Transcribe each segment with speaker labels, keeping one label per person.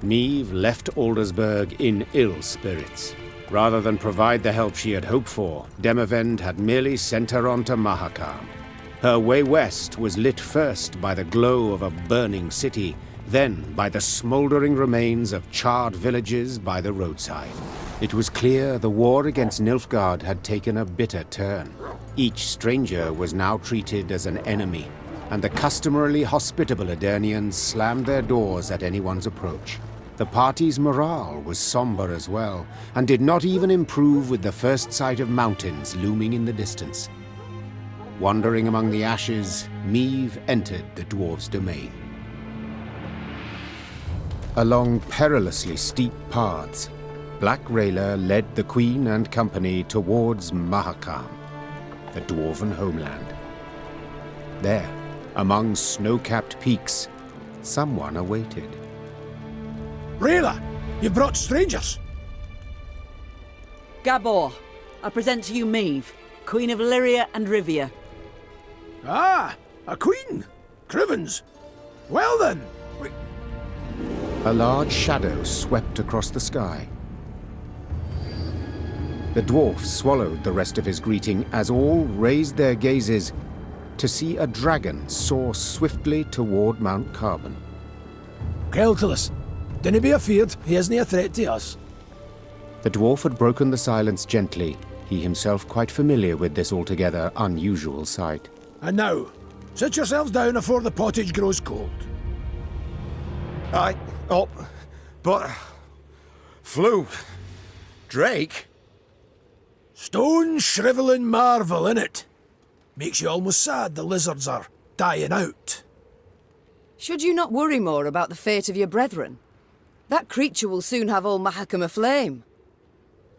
Speaker 1: Meve left Aldersburg in ill spirits. Rather than provide the help she had hoped for, Demavend had merely sent her on to Mahakam. Her way west was lit first by the glow of a burning city, then by the smoldering remains of charred villages by the roadside. It was clear the war against Nilfgaard had taken a bitter turn. Each stranger was now treated as an enemy, and the customarily hospitable Aedirnians slammed their doors at anyone's approach. The party's morale was somber as well, and did not even improve with the first sight of mountains looming in the distance. Wandering among the ashes, Meve entered the dwarves' domain. Along perilously steep paths, Black Rayla led the Queen and company towards Mahakam, the dwarven homeland. There, among snow-capped peaks, someone awaited.
Speaker 2: Rayla, you brought strangers.
Speaker 3: Gabor, I present to you Meve, Queen of Lyria and Rivia.
Speaker 2: Ah, a queen. Crivens. Well then.
Speaker 1: A large shadow swept across the sky. The dwarf swallowed the rest of his greeting as all raised their gazes to see a dragon soar swiftly toward Mount Carbon.
Speaker 2: Keltalus, dinna be afeard, he isn't a threat to us.
Speaker 1: The dwarf had broken the silence gently, he himself quite familiar with this altogether unusual sight.
Speaker 2: And now, sit yourselves down afore the pottage grows cold.
Speaker 4: Aye, up, but... Flew. Drake?
Speaker 2: Stone shrivelling marvel, innit? Makes you almost sad the lizards are dying out.
Speaker 5: Should you not worry more about the fate of your brethren? That creature will soon have all Mahakam aflame.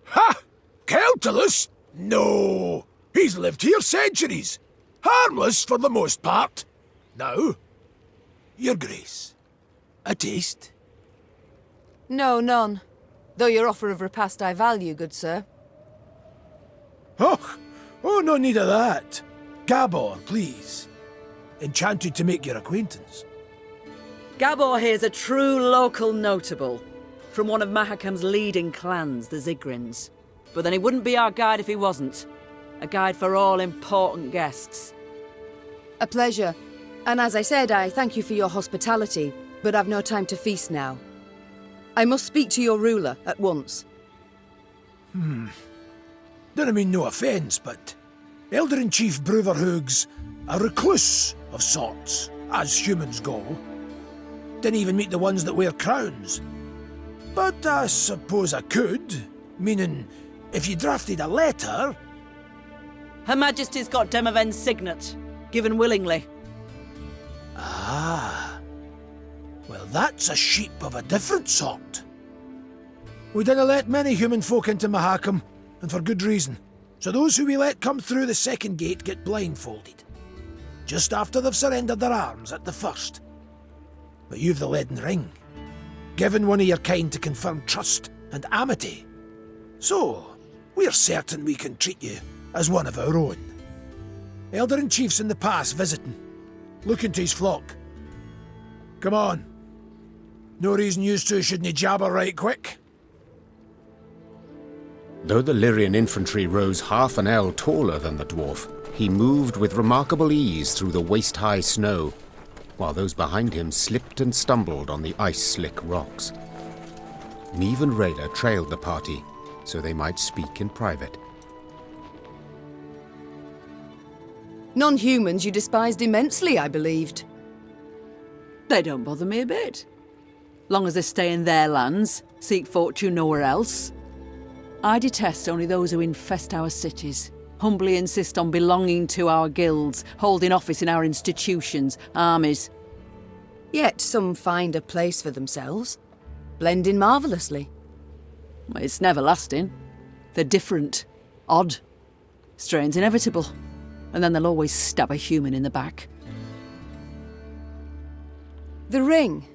Speaker 2: Ha! Keltalus? No! He's lived here centuries. Harmless for the most part. Now, your grace, a taste?
Speaker 5: No, none. Though your offer of repast I value, good sir.
Speaker 2: Oh, no need of that. Gabor, please. Enchanted to make your acquaintance.
Speaker 3: Gabor here's a true local notable, from one of Mahakam's leading clans, the Zigrins. But then he wouldn't be our guide if he wasn't. A guide for all important guests.
Speaker 5: A pleasure. And as I said, I thank you for your hospitality, but I've no time to feast now. I must speak to your ruler at once.
Speaker 2: Don't mean no offence, but Elder-in-Chief Bruverhoog's a recluse of sorts, as humans go. Didn't even meet the ones that wear crowns. But I suppose I could, meaning if you drafted a letter...
Speaker 3: Her Majesty's got Demavend's signet, given willingly.
Speaker 2: Ah. Well, that's a sheep of a different sort. We didn't let many human folk into Mahakam, and for good reason. So those who we let come through the second gate get blindfolded. Just after they've surrendered their arms at the first. But you've the leaden ring. Given one of your kind to confirm trust and amity. So, we're certain we can treat you as one of our own. Elder-in-Chief's in the pass visiting. Looking to his flock. Come on. No reason you two shouldn't jabber right quick.
Speaker 1: Though the Lyrian infantry rose half an ell taller than the dwarf, he moved with remarkable ease through the waist-high snow, while those behind him slipped and stumbled on the ice-slick rocks. Meve and Rayla trailed the party, so they might speak in private.
Speaker 5: Non-humans you despised immensely, I believed.
Speaker 3: They don't bother me a bit. Long as they stay in their lands, seek fortune nowhere else. I detest only those who infest our cities, humbly insist on belonging to our guilds, holding office in our institutions, armies.
Speaker 5: Yet some find a place for themselves, blend in marvellously.
Speaker 3: It's never lasting. They're different, odd. Strain's inevitable. And then they'll always stab a human in the back.
Speaker 5: The ring.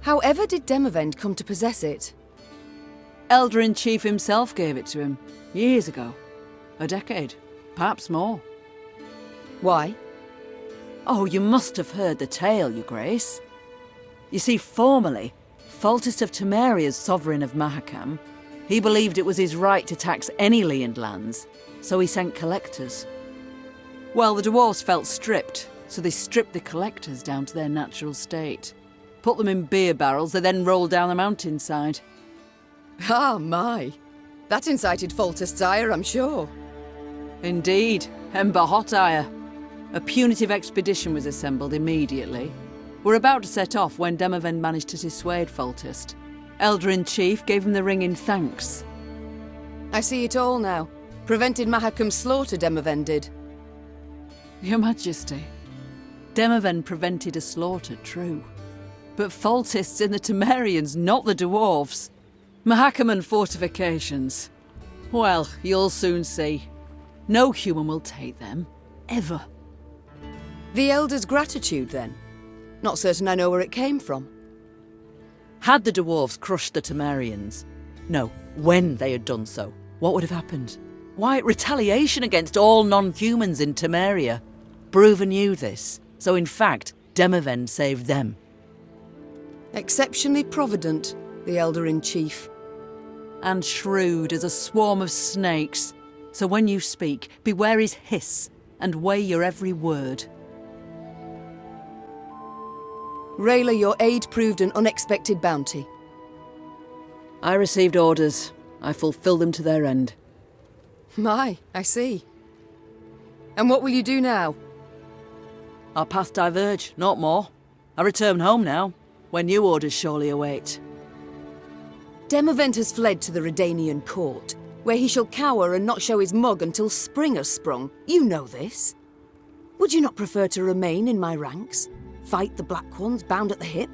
Speaker 5: However did Demavend come to possess it?
Speaker 3: Elder-in-Chief himself gave it to him, years ago. A decade, perhaps more.
Speaker 5: Why?
Speaker 3: Oh, you must have heard the tale, Your Grace. You see, formerly, Foltest of Temeria's sovereign of Mahakam. He believed it was his right to tax any Leand lands, so he sent collectors. Well, the dwarves felt stripped, so they stripped the collectors down to their natural state. Put them in beer barrels, they then rolled down the mountainside.
Speaker 5: Ah, my. That incited Foltest's ire, I'm sure.
Speaker 3: Indeed, Ember hot ire. A punitive expedition was assembled immediately. We're about to set off when Demavend managed to dissuade Foltest. Elder-in-Chief gave him the ring in thanks.
Speaker 5: I see it all now. Prevented Mahakam's slaughter, Demavend did.
Speaker 3: Your Majesty, Demavend prevented a slaughter, true. But Foltest's in the Temerians, not the dwarves. Mahakam and fortifications. Well, you'll soon see. No human will take them, ever.
Speaker 5: The Elder's gratitude, then? Not certain I know where it came from.
Speaker 3: Had the dwarves crushed the Temerians? No, when they had done so, what would have happened? Why, retaliation against all non-humans in Temeria. Bruver knew this, so in fact, Demavend saved them.
Speaker 5: Exceptionally provident, the Elder-in-Chief.
Speaker 3: And shrewd as a swarm of snakes. So when you speak, beware his hiss, and weigh your every word.
Speaker 5: Rayla, your aid proved an unexpected bounty.
Speaker 3: I received orders. I fulfilled them to their end.
Speaker 5: My, I see. And what will you do now?
Speaker 3: Our paths diverge, not more. I return home now, where new orders surely await.
Speaker 5: Demavend has fled to the Redanian court, where he shall cower and not show his mug until spring has sprung. You know this. Would you not prefer to remain in my ranks? Fight the Black Ones bound at the hip?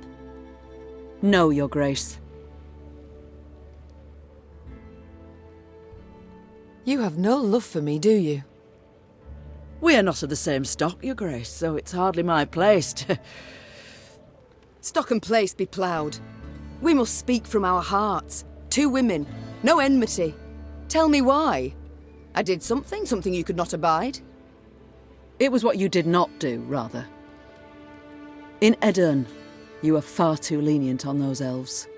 Speaker 3: No, Your Grace.
Speaker 5: You have no love for me, do you?
Speaker 3: We are not of the same stock, Your Grace, so it's hardly my place to...
Speaker 5: Stock and place be ploughed. We must speak from our hearts. Two women, no enmity. Tell me why. I did something you could not abide.
Speaker 3: It was what you did not do, rather. In Edirn, you are far too lenient on those elves.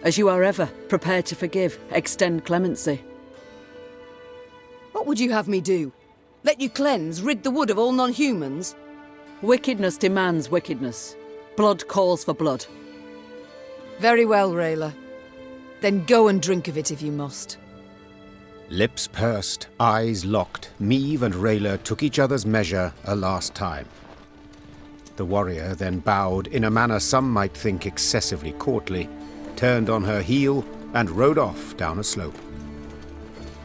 Speaker 3: As you are ever, prepared to forgive, extend clemency.
Speaker 5: What would you have me do? Let you cleanse, rid the wood of all non-humans?
Speaker 3: Wickedness demands wickedness. Blood calls for blood.
Speaker 5: Very well, Rayla. Then go and drink of it if you must.
Speaker 1: Lips pursed, eyes locked, Meve and Rayla took each other's measure a last time. The warrior then bowed in a manner some might think excessively courtly, turned on her heel, and rode off down a slope.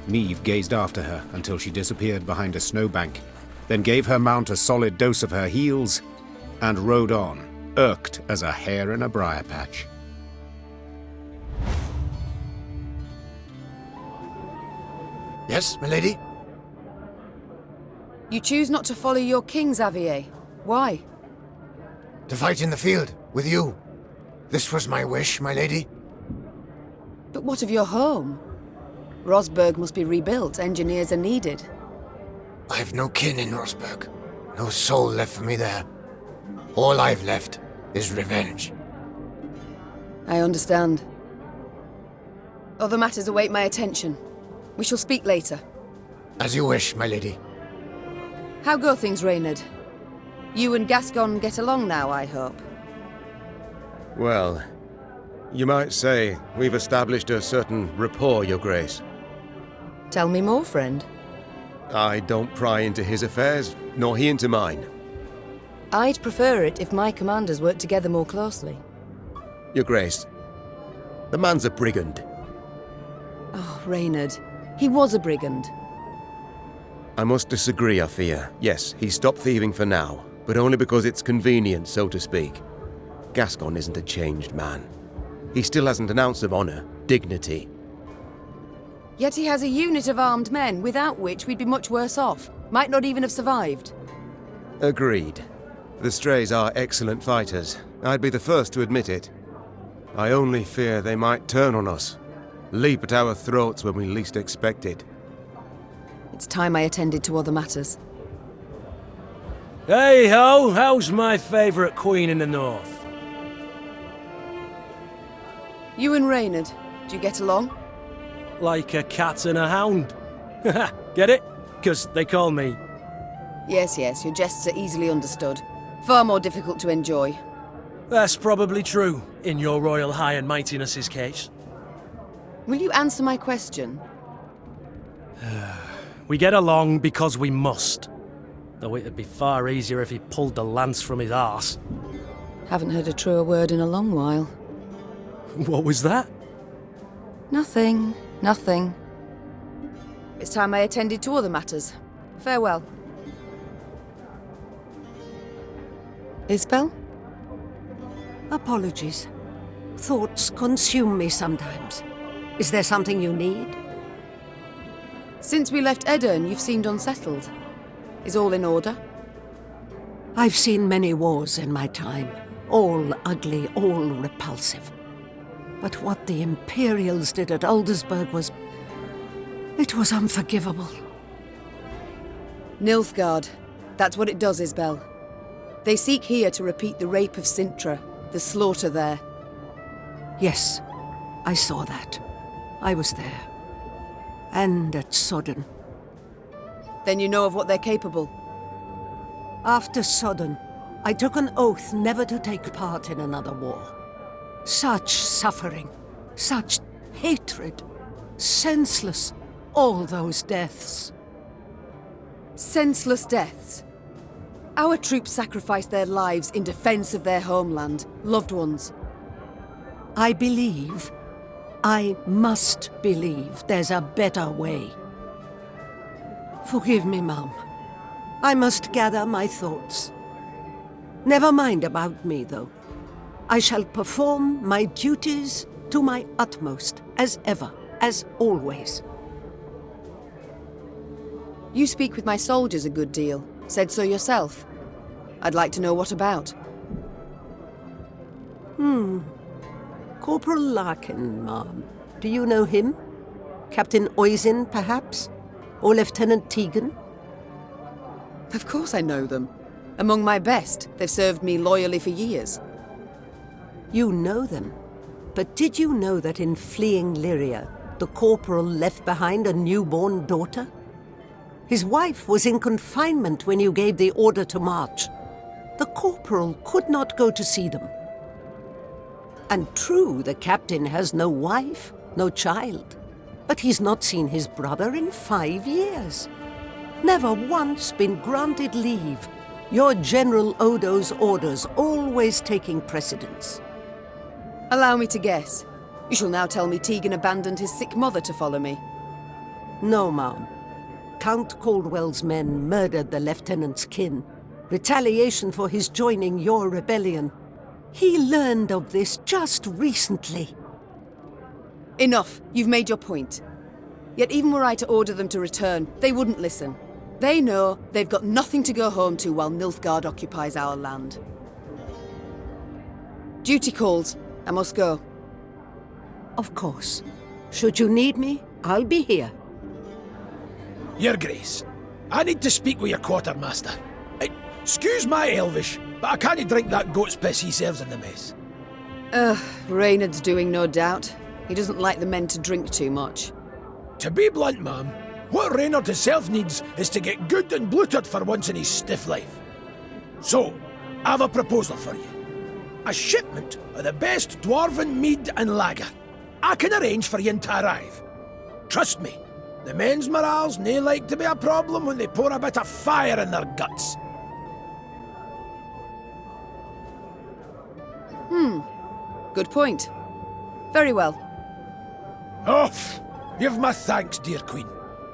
Speaker 1: Meve gazed after her until she disappeared behind a snowbank, then gave her mount a solid dose of her heels, and rode on, irked as a hare in a briar patch.
Speaker 2: Yes, milady?
Speaker 5: You choose not to follow your king, Xavier. Why?
Speaker 2: To fight in the field, with you. This was my wish, my lady.
Speaker 5: But what of your home? Rosberg must be rebuilt. Engineers are needed.
Speaker 2: I've no kin in Rosberg. No soul left for me there. All I've left is revenge.
Speaker 5: I understand. Other matters await my attention. We shall speak later.
Speaker 2: As you wish, my lady.
Speaker 5: How go things, Reynard? You and Gascon get along now, I hope.
Speaker 4: Well, you might say we've established a certain rapport, Your Grace.
Speaker 5: Tell me more, friend.
Speaker 4: I don't pry into his affairs, nor he into mine.
Speaker 5: I'd prefer it if my commanders worked together more closely.
Speaker 4: Your Grace, the man's a brigand.
Speaker 5: Oh, Reynard. He was a brigand.
Speaker 4: I must disagree, I fear. Yes, he stopped thieving for now, but only because it's convenient, so to speak. Gascon isn't a changed man. He still hasn't an ounce of honor, dignity.
Speaker 5: Yet he has a unit of armed men, without which we'd be much worse off. Might not even have survived.
Speaker 4: Agreed. The Strays are excellent fighters. I'd be the first to admit it. I only fear they might turn on us. Leap at our throats when we least expect it.
Speaker 5: It's time I attended to other matters.
Speaker 6: Hey-ho, how's my favourite queen in the north?
Speaker 5: You and Reynard, do you get along?
Speaker 6: Like a cat and a hound. Get it? 'Cause they call me...
Speaker 5: Yes, your jests are easily understood. Far more difficult to enjoy.
Speaker 6: That's probably true, in your royal high and mightiness's case.
Speaker 5: Will you answer my question?
Speaker 6: We get along because we must. Though it'd be far easier if he pulled the lance from his arse.
Speaker 5: Haven't heard a truer word in a long while.
Speaker 6: What was that?
Speaker 5: Nothing. It's time I attended to other matters. Farewell. Isbel?
Speaker 7: Apologies. Thoughts consume me sometimes. Is there something you need?
Speaker 5: Since we left Edirn, you've seemed unsettled. Is all in order?
Speaker 7: I've seen many wars in my time. All ugly, all repulsive. But what the Imperials did at Aldersburg was... it was unforgivable.
Speaker 5: Nilfgaard. That's what it does, Isbel. They seek here to repeat the rape of Sintra, the slaughter there.
Speaker 7: Yes, I saw that. I was there. And at Sodden.
Speaker 5: Then you know of what they're capable.
Speaker 7: After Sodden, I took an oath never to take part in another war. Such suffering, such hatred, senseless, all those deaths.
Speaker 5: Senseless deaths? Our troops sacrificed their lives in defense of their homeland, loved ones.
Speaker 7: I believe, I must believe there's a better way. Forgive me, Mum. I must gather my thoughts. Never mind about me, though. I shall perform my duties to my utmost, as ever, as always.
Speaker 5: You speak with my soldiers a good deal. Said so yourself. I'd like to know what about.
Speaker 7: Corporal Larkin, Ma'am. Do you know him? Captain Oisin, perhaps? Or Lieutenant Tegan?
Speaker 5: Of course I know them. Among my best. They've served me loyally for years.
Speaker 7: You know them. But did you know that in fleeing Lyria, the corporal left behind a newborn daughter? His wife was in confinement when you gave the order to march. The corporal could not go to see them. And true, the captain has no wife, no child. But he's not seen his brother in 5 years. Never once been granted leave. Your General Odo's orders always taking precedence.
Speaker 5: Allow me to guess. You shall now tell me Tegan abandoned his sick mother to follow me.
Speaker 7: No, ma'am. Count Caldwell's men murdered the lieutenant's kin. Retaliation for his joining your rebellion. He learned of this just recently.
Speaker 5: Enough. You've made your point. Yet even were I to order them to return, they wouldn't listen. They know they've got nothing to go home to while Nilfgaard occupies our land. Duty calls. I must go.
Speaker 7: Of course. Should you need me, I'll be here.
Speaker 2: Your Grace, I need to speak with your quartermaster. Excuse my Elvish, but I can't drink that goat's piss he serves in the mess.
Speaker 5: Reynard's doing, no doubt. He doesn't like the men to drink too much.
Speaker 2: To be blunt, ma'am, what Reynard himself needs is to get good and bloated for once in his stiff life. So, I have a proposal for you. A shipment of the best dwarven mead and lager. I can arrange for you to arrive. Trust me, the men's morale's nae like to be a problem when they pour a bit of fire in their guts.
Speaker 5: Good point. Very well.
Speaker 2: Give my thanks, dear Queen.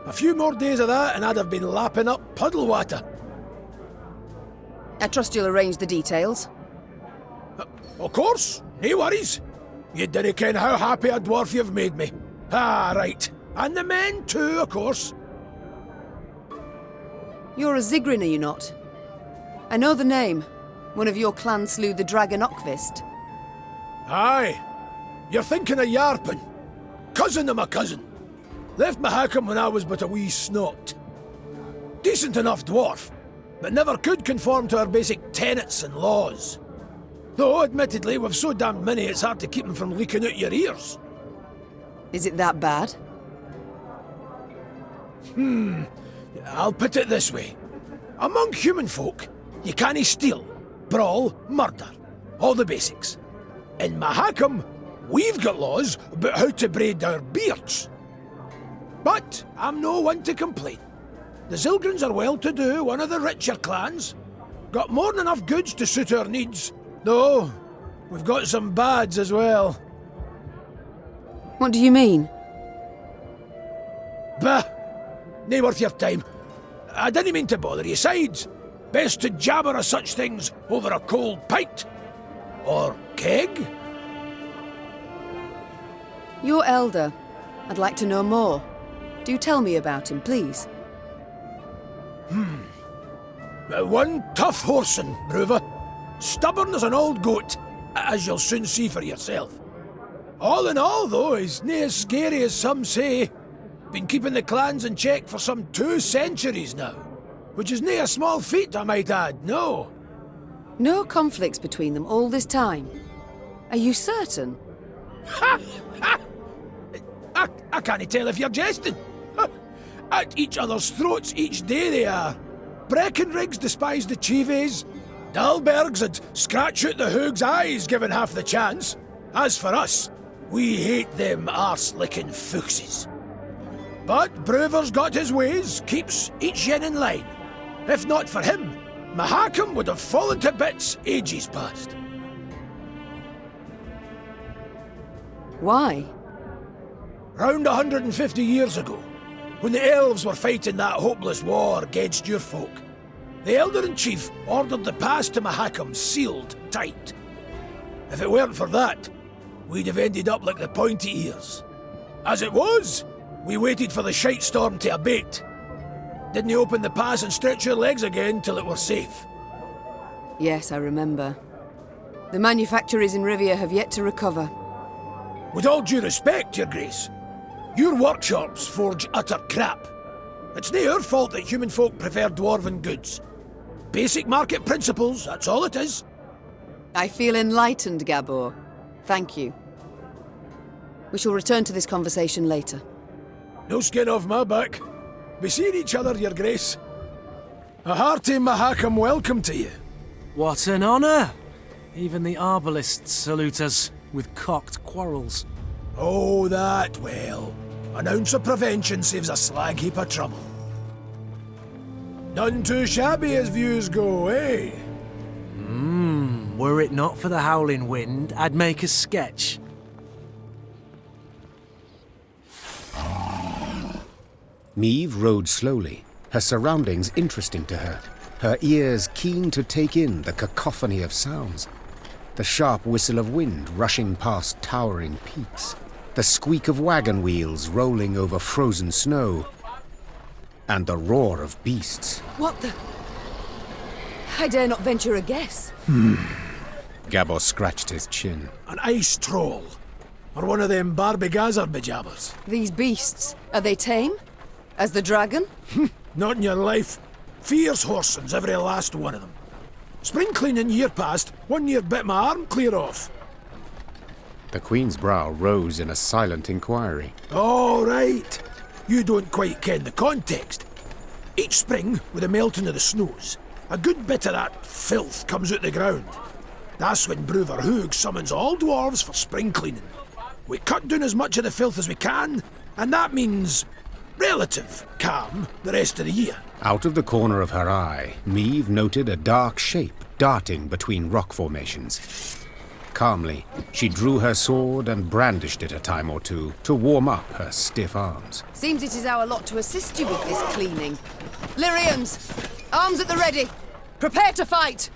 Speaker 2: A few more days of that and I'd have been lapping up puddle water.
Speaker 5: I trust you'll arrange the details.
Speaker 2: Of course, no worries. You dinna ken how happy a dwarf you've made me. Ah, right. And the men too, of course.
Speaker 5: You're a Zigrin, are you not? I know the name. One of your clan slew the dragon Ockvist.
Speaker 2: Aye. You're thinking of Yarpen. Cousin of my cousin. Left Mahakam when I was but a wee snot. Decent enough dwarf, but never could conform to our basic tenets and laws. Though, admittedly, we've so damned many it's hard to keep them from leaking out your ears.
Speaker 5: Is it that bad?
Speaker 2: I'll put it this way. Among human folk, you can't steal, brawl, murder. All the basics. In Mahakam, we've got laws about how to braid our beards. But I'm no one to complain. The Zilgrins are well-to-do, one of the richer clans. Got more than enough goods to suit our needs. Though, we've got some bads as well.
Speaker 5: What do you mean?
Speaker 2: Bah! Nae worth your time. I didn't mean to bother you. Sides, best to jabber of such things over a cold pint. Or keg?
Speaker 5: Your elder. I'd like to know more. Do tell me about him, please.
Speaker 2: One tough horseman, Bruva. Stubborn as an old goat, as you'll soon see for yourself. All in all, though, he's nae as scary as some say. Been keeping the clans in check for some 2 centuries now. Which is nae a small feat, I might add, no.
Speaker 5: No conflicts between them all this time. Are you certain?
Speaker 2: I can't tell if you're jesting. At each other's throats each day they are. Breckenriggs despise the Chives. Dalbergs would scratch out the Hoog's eyes given half the chance. As for us, we hate them arse-licking fuchses. But Bruver's got his ways, keeps each yen in line. If not for him, Mahakam would have fallen to bits ages past.
Speaker 5: Why?
Speaker 2: Round 150 years ago, when the elves were fighting that hopeless war against your folk, the Elder-in-Chief ordered the pass to Mahakam sealed tight. If it weren't for that, we'd have ended up like the pointy ears. As it was, we waited for the shite storm to abate. Didn't open the pass and stretch your legs again till it were safe.
Speaker 5: Yes, I remember. The manufacturers in Rivia have yet to recover.
Speaker 2: With all due respect, Your Grace, your workshops forge utter crap. It's nae our fault that human folk prefer dwarven goods. Basic market principles, that's all it is.
Speaker 5: I feel enlightened, Gabor. Thank you. We shall return to this conversation later.
Speaker 2: No skin off my back. Be seeing each other, Your Grace. A hearty Mahakam welcome to you.
Speaker 6: What an honour! Even the arbalists salute us with cocked quarrels.
Speaker 2: Oh, that well. An ounce of prevention saves a slag heap of trouble. None too shabby as views go, eh?
Speaker 6: Were it not for the howling wind, I'd make a sketch.
Speaker 1: Meve rode slowly, her surroundings interesting to her, her ears keen to take in the cacophony of sounds. The sharp whistle of wind rushing past towering peaks, the squeak of wagon wheels rolling over frozen snow, and the roar of beasts.
Speaker 5: What the... I dare not venture a guess.
Speaker 1: Gabor scratched his chin.
Speaker 2: An ice troll. Or one of them Barbigazar bejabbers.
Speaker 5: These beasts, are they tame? As the dragon?
Speaker 2: Not in your life. Fierce horsens, every last one of them. Spring cleaning year past, 1 year bit my arm clear off.
Speaker 1: The Queen's brow rose in a silent inquiry.
Speaker 2: All right. You don't quite ken the context. Each spring, with the melting of the snows, a good bit of that filth comes out the ground. That's when Bruver Hoog summons all dwarves for spring cleaning. We cut down as much of the filth as we can, and that means relative calm the rest of the year.
Speaker 1: Out of the corner of her eye, Meve noted a dark shape darting between rock formations. Calmly, she drew her sword and brandished it a time or two to warm up her stiff arms.
Speaker 5: Seems it is our lot to assist you with this cleaning. Lyrians, arms at the ready. Prepare to fight.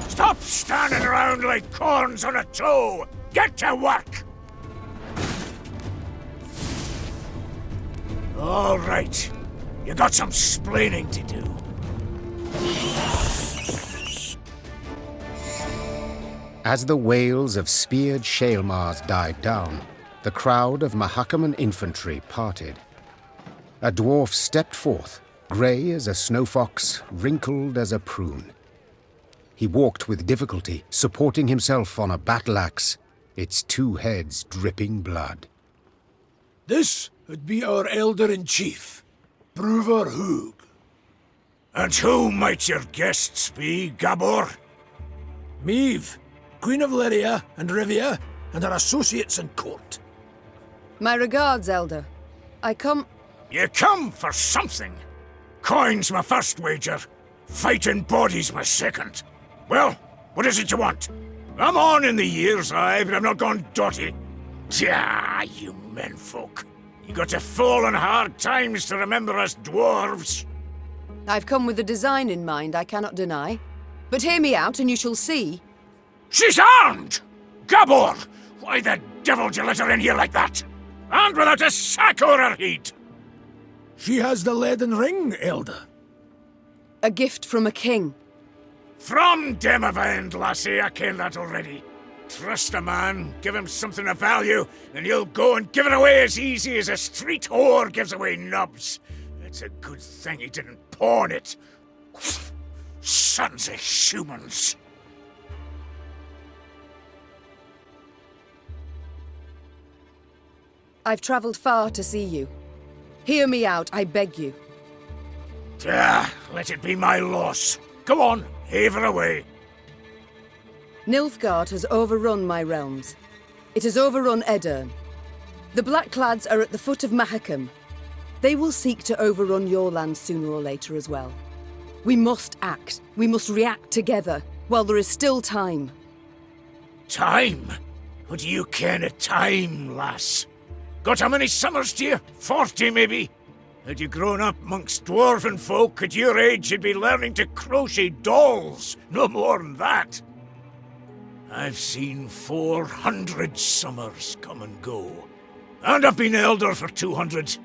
Speaker 2: Stop standing around like corns on a toe! Get to work! All right. You got some splaining to do.
Speaker 1: As the wails of speared Shaelmars died down, the crowd of Mahakaman infantry parted. A dwarf stepped forth, grey as a snowfox, wrinkled as a prune. He walked with difficulty, supporting himself on a battle axe, its two heads dripping blood.
Speaker 2: This would be our Elder-in-Chief, Bruvor Hoog.
Speaker 8: And who might your guests be, Gabor?
Speaker 2: Meve, Queen of Lyria and Rivia, and her associates in court.
Speaker 5: My regards, Elder. I come...
Speaker 8: You come for something. Coin's my first wager. Fighting bodies my second. Well, what is it you want? I'm on in the years, aye, but I'm not gone dotty. Tja, you menfolk. You got to fall on hard times to remember us dwarves.
Speaker 5: I've come with a design in mind, I cannot deny. But hear me out and you shall see.
Speaker 8: She's armed! Gabor! Why the devil did you let her in here like that? And without a sack or her heat!
Speaker 2: She has the leaden ring, Elder.
Speaker 5: A gift from a king.
Speaker 8: From Demavend, lassie, I ken that already. Trust a man, give him something of value, and he'll go and give it away as easy as a street whore gives away nubs. It's a good thing he didn't pawn it. Sons of humans.
Speaker 5: I've travelled far to see you. Hear me out, I beg you.
Speaker 8: Let it be my loss. Go on, have her away.
Speaker 5: Nilfgaard has overrun my realms. It has overrun Edirn. The Blackclads are at the foot of Mahakam. They will seek to overrun your land sooner or later as well. We must act. We must react together, while there is still time.
Speaker 8: Time? What do you ken of time, lass? Got how many summers to you? 40, maybe? Had you grown up amongst dwarven folk, at your age you'd be learning to crochet dolls. No more than that. I've seen 400 summers come and go. And I've been elder for 200.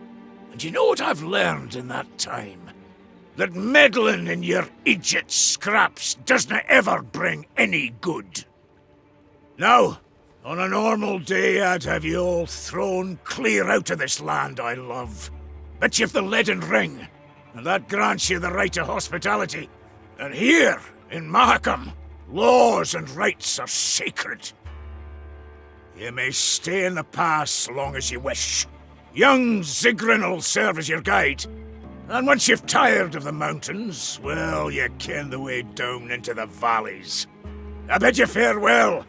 Speaker 8: And you know what I've learned in that time? That meddling in your idiot scraps doesn't ever bring any good. Now, on a normal day, I'd have you all thrown clear out of this land I love. But you've the leaden ring, and that grants you the right to hospitality. And here, in Mahakam, laws and rights are sacred. You may stay in the pass so long as you wish. Young Zigrin'll serve as your guide. And once you've tired of the mountains, well, you ken the way down into the valleys. I bid you farewell.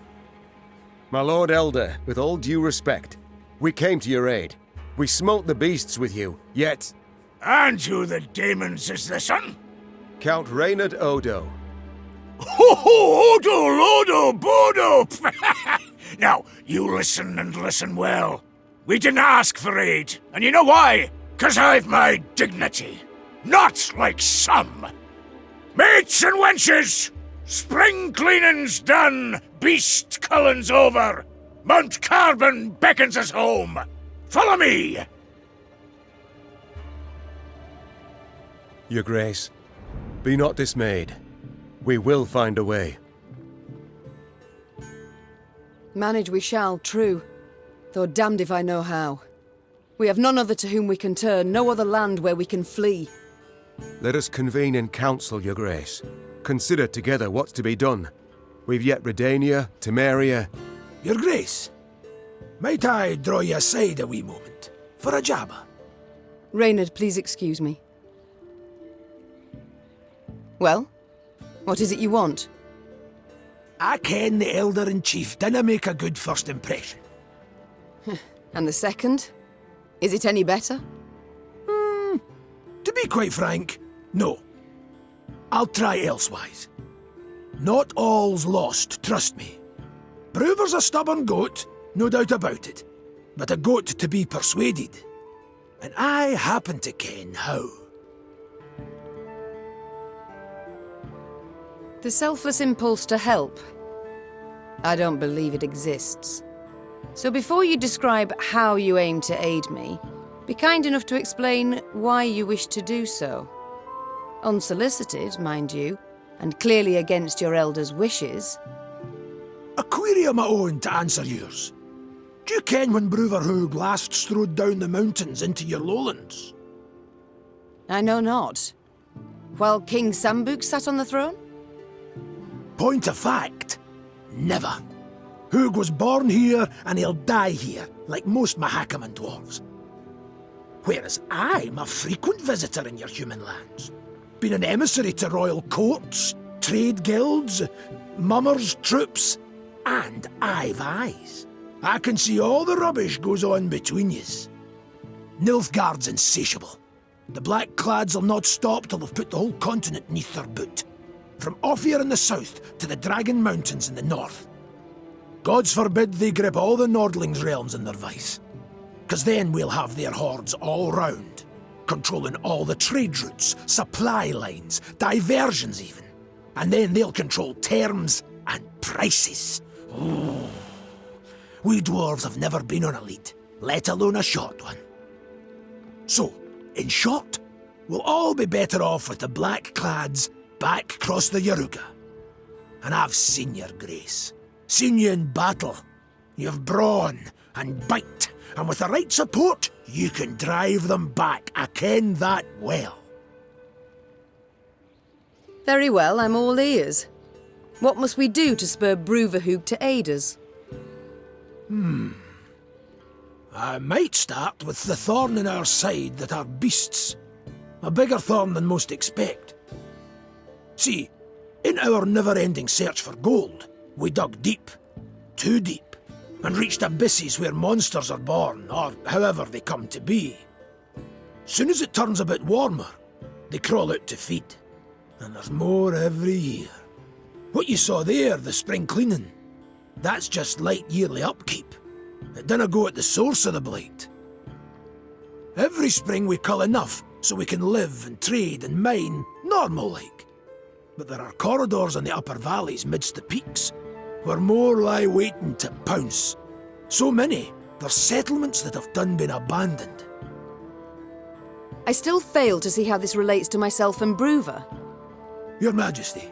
Speaker 4: My Lord Elder, with all due respect, we came to your aid. We smote the beasts with you, yet...
Speaker 8: And who the demons is this one?
Speaker 4: Count Reynard Odo.
Speaker 8: Ho ho, Odo, Lodo, Bodo! Now, you listen and listen well. We didn't ask for aid, and you know why? 'Cause I've my dignity. Not like some. Mates and wenches! Spring cleaning's done, beast culling's over. Mount Carbon beckons us home. Follow me!
Speaker 4: Your Grace, be not dismayed. We will find a way.
Speaker 5: Manage we shall, true. Though damned if I know how. We have none other to whom we can turn, no other land where we can flee.
Speaker 4: Let us convene in council, Your Grace. Consider together what's to be done. We've yet Redania, Temeria...
Speaker 2: Your Grace, might I draw you aside a wee moment, for a jabber?
Speaker 5: Reynard, please excuse me. Well, what is it you want?
Speaker 2: I ken the Elder-in-Chief dinna make a good first impression.
Speaker 5: And the second? Is it any better?
Speaker 2: To be quite frank, no. I'll try elsewise. Not all's lost, trust me. Bruver's a stubborn goat, no doubt about it, but a goat to be persuaded. And I happen to ken how.
Speaker 5: The selfless impulse to help? I don't believe it exists. So before you describe how you aim to aid me, be kind enough to explain why you wish to do so. Unsolicited, mind you, and clearly against your elder's wishes.
Speaker 2: A query of my own to answer yours. Do you ken when Bruvor Hoog last strode down the mountains into your lowlands?
Speaker 5: I know not. While King Sambuk sat on the throne?
Speaker 2: point of fact, never. Hugh was born here and he'll die here, like most Mahakam and dwarves. Whereas I'm a frequent visitor in your human lands. Been an emissary to royal courts, trade guilds, mummers' troops, and I've eyes. I can see all the rubbish goes on between yous. Nilfgaard's insatiable. The Black-Clads will not stop till they've put the whole continent neath their boot. From Ophir in the south to the Dragon Mountains in the north. Gods forbid they grip all the Nordlings' realms in their vice. 'Cause then we'll have their hordes all round, controlling all the trade routes, supply lines, diversions even. And then they'll control terms and prices. Ooh. We dwarves have never been on a lead, let alone a short one. So, in short, we'll all be better off with the Black-Clads back across the Yaruga. And I've seen your grace. Seen you in battle. You've brawn and bite, and with the right support, you can drive them back. I ken that well.
Speaker 5: Very well, I'm all ears. What must we do to spur Bruverhoog to aid us?
Speaker 2: I might start with the thorn in our side that are beasts. A bigger thorn than most expect. See, in our never-ending search for gold, we dug deep, too deep, and reached abysses where monsters are born, or however they come to be. Soon as it turns a bit warmer, they crawl out to feed. And there's more every year. What you saw there, the spring cleaning, that's just light yearly upkeep. It dinna go at the source of the blight. Every spring we cull enough so we can live and trade and mine normal-like. But there are corridors in the upper valleys midst the peaks, where more lie waiting to pounce. So many, there's settlements that have done been abandoned.
Speaker 5: I still fail to see how this relates to myself and Bruver.
Speaker 2: Your Majesty,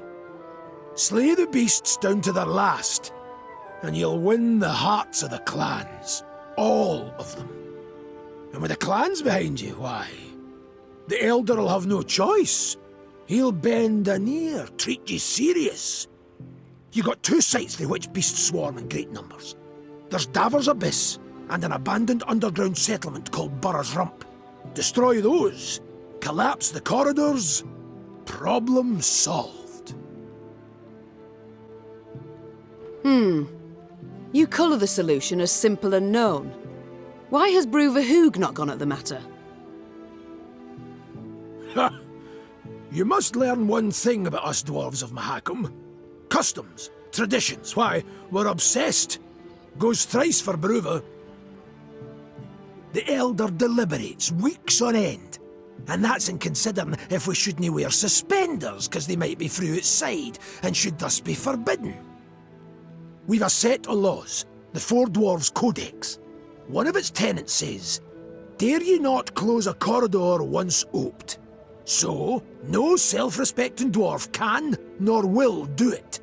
Speaker 2: slay the beasts down to their last, and you'll win the hearts of the clans. All of them. And with the clans behind you, why, the Elder will have no choice. He'll bend an ear, treat you serious. You got two sites through which beasts swarm in great numbers. There's Davor's Abyss, and an abandoned underground settlement called Burr's Rump. Destroy those, collapse the corridors, problem solved.
Speaker 5: You colour the solution as simple and known. Why has Bruverhoog not gone at the matter?
Speaker 2: Ha! You must learn one thing about us dwarves of Mahakam. Customs, traditions, why, we're obsessed. Goes thrice for Bruver. The Elder deliberates weeks on end. And that's in considering if we shouldn't wear suspenders, 'cause they might be through outside, and should thus be forbidden. We've a set of laws, the Four Dwarves Codex. One of its tenets says, dare ye not close a corridor once oped. So, no self-respecting dwarf can nor will do it.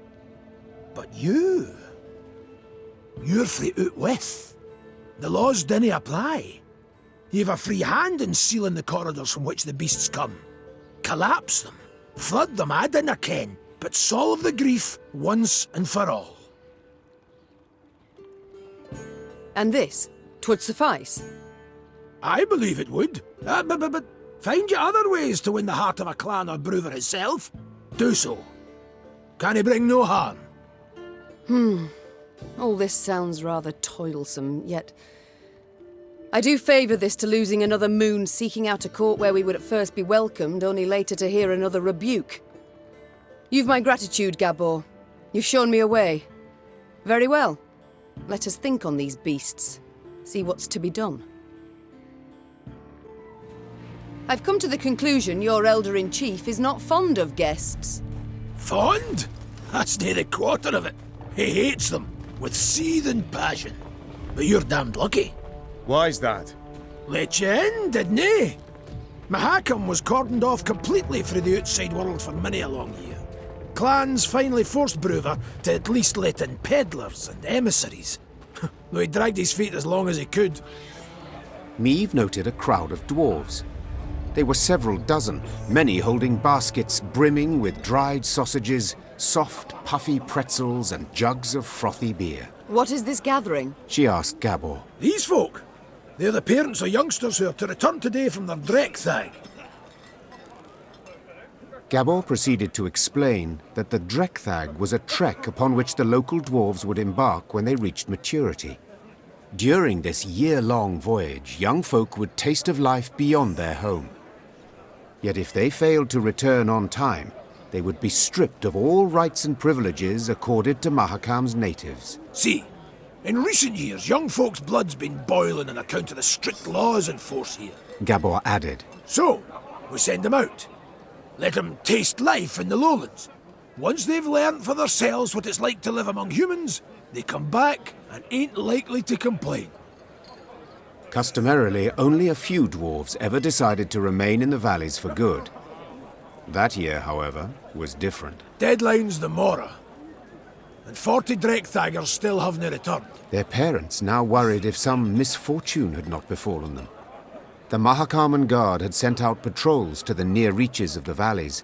Speaker 2: But you're free out with. The laws dinna apply. You've a free hand in sealing the corridors from which the beasts come. Collapse them, flood them, I dinna ken, but solve the grief once and for all.
Speaker 5: And this, 'twould suffice.
Speaker 2: I believe it would. But find you other ways to win the heart of a clan or Bruver itself. Do so. Can he bring no harm?
Speaker 5: All this sounds rather toilsome, yet I do favour this to losing another moon seeking out a court where we would at first be welcomed, only later to hear another rebuke. You've my gratitude, Gabor. You've shown me a way. Very well. Let us think on these beasts. See what's to be done. I've come to the conclusion your Elder-in-Chief is not fond of guests.
Speaker 2: Fond? That's near the quarter of it. He hates them, with seething passion. But you're damned lucky.
Speaker 4: Why's that?
Speaker 2: Let you in, didn't he? Mahakam was cordoned off completely from the outside world for many a long year. Clans finally forced Bruver to at least let in peddlers and emissaries. Though he dragged his feet as long as he could.
Speaker 1: Meve noted a crowd of dwarves. They were several dozen, many holding baskets brimming with dried sausages, soft, puffy pretzels and jugs of frothy beer.
Speaker 5: What is this gathering?
Speaker 1: She asked Gabor.
Speaker 2: These folk, they're the parents of youngsters who are to return today from their Dreckthag.
Speaker 1: Gabor proceeded to explain that the Dreckthag was a trek upon which the local dwarves would embark when they reached maturity. During this year-long voyage, young folk would taste of life beyond their home. Yet if they failed to return on time, they would be stripped of all rights and privileges accorded to Mahakam's natives.
Speaker 2: See, in recent years, young folks' blood's been boiling on account of the strict laws in force here.
Speaker 1: Gabor added.
Speaker 2: So, we send them out. Let them taste life in the lowlands. Once they've learned for themselves what it's like to live among humans, they come back and ain't likely to complain.
Speaker 1: Customarily, only a few dwarves ever decided to remain in the valleys for good. That year, however, was different.
Speaker 2: Deadline's the Mora, and 40 Dreckthagers still haven't returned.
Speaker 1: Their parents now worried if some misfortune had not befallen them. The Mahakam Guard had sent out patrols to the near reaches of the valleys.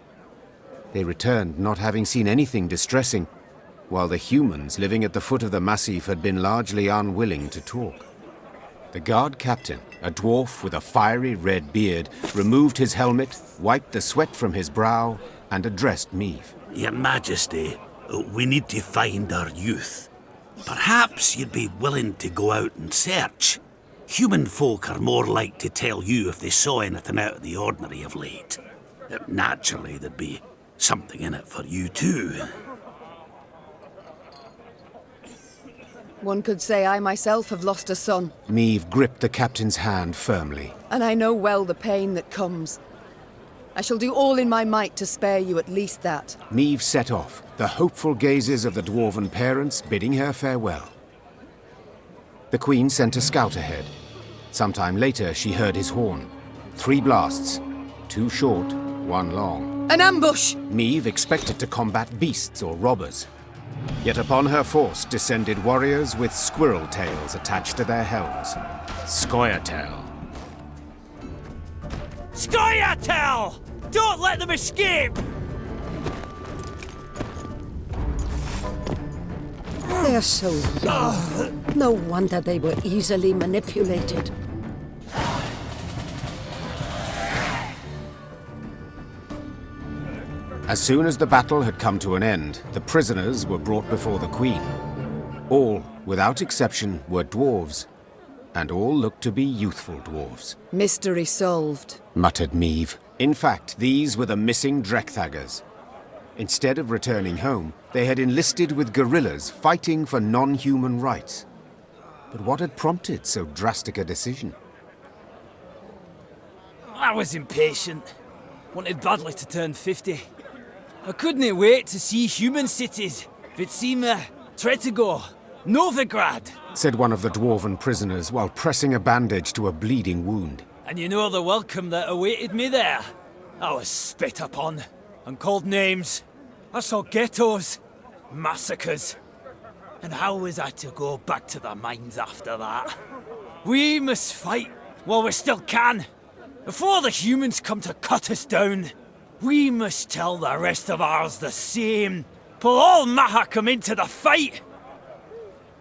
Speaker 1: They returned not having seen anything distressing, while the humans living at the foot of the massif had been largely unwilling to talk. The guard captain, a dwarf with a fiery red beard, removed his helmet, wiped the sweat from his brow, and addressed Meve.
Speaker 9: Your Majesty, we need to find our youth. Perhaps you'd be willing to go out and search. Human folk are more like to tell you if they saw anything out of the ordinary of late. Naturally, there'd be something in it for you too.
Speaker 5: One could say I myself have lost a son.
Speaker 1: Meve gripped the captain's hand firmly.
Speaker 5: And I know well the pain that comes. I shall do all in my might to spare you at least that.
Speaker 1: Meve set off, the hopeful gazes of the dwarven parents bidding her farewell. The Queen sent a scout ahead. Sometime later, she heard his horn. 3 blasts. 2 short, 1 long.
Speaker 5: An ambush!
Speaker 1: Meve expected to combat beasts or robbers. Yet upon her force descended warriors with squirrel tails attached to their helms. Scoia'tael.
Speaker 10: Scoia'tael! Don't let them escape!
Speaker 7: They're so young. No wonder they were easily manipulated.
Speaker 1: As soon as the battle had come to an end, the prisoners were brought before the Queen. All, without exception, were dwarves, and all looked to be youthful dwarves.
Speaker 5: Mystery solved,
Speaker 1: muttered Meve. In fact, these were the missing Dreckthagers. Instead of returning home, they had enlisted with guerrillas fighting for non-human rights. But what had prompted so drastic a decision?
Speaker 10: I was impatient. Wanted badly to turn 50. I couldn't wait to see human cities. Vitsima, Tretogor, Novigrad,
Speaker 1: said one of the dwarven prisoners while pressing a bandage to a bleeding wound.
Speaker 10: And you know the welcome that awaited me there. I was spit upon and called names. I saw ghettos, massacres. And how was I to go back to the mines after that? We must fight while we still can. Before the humans come to cut us down, we must tell the rest of ours the same. Pull all Mahakam into the fight.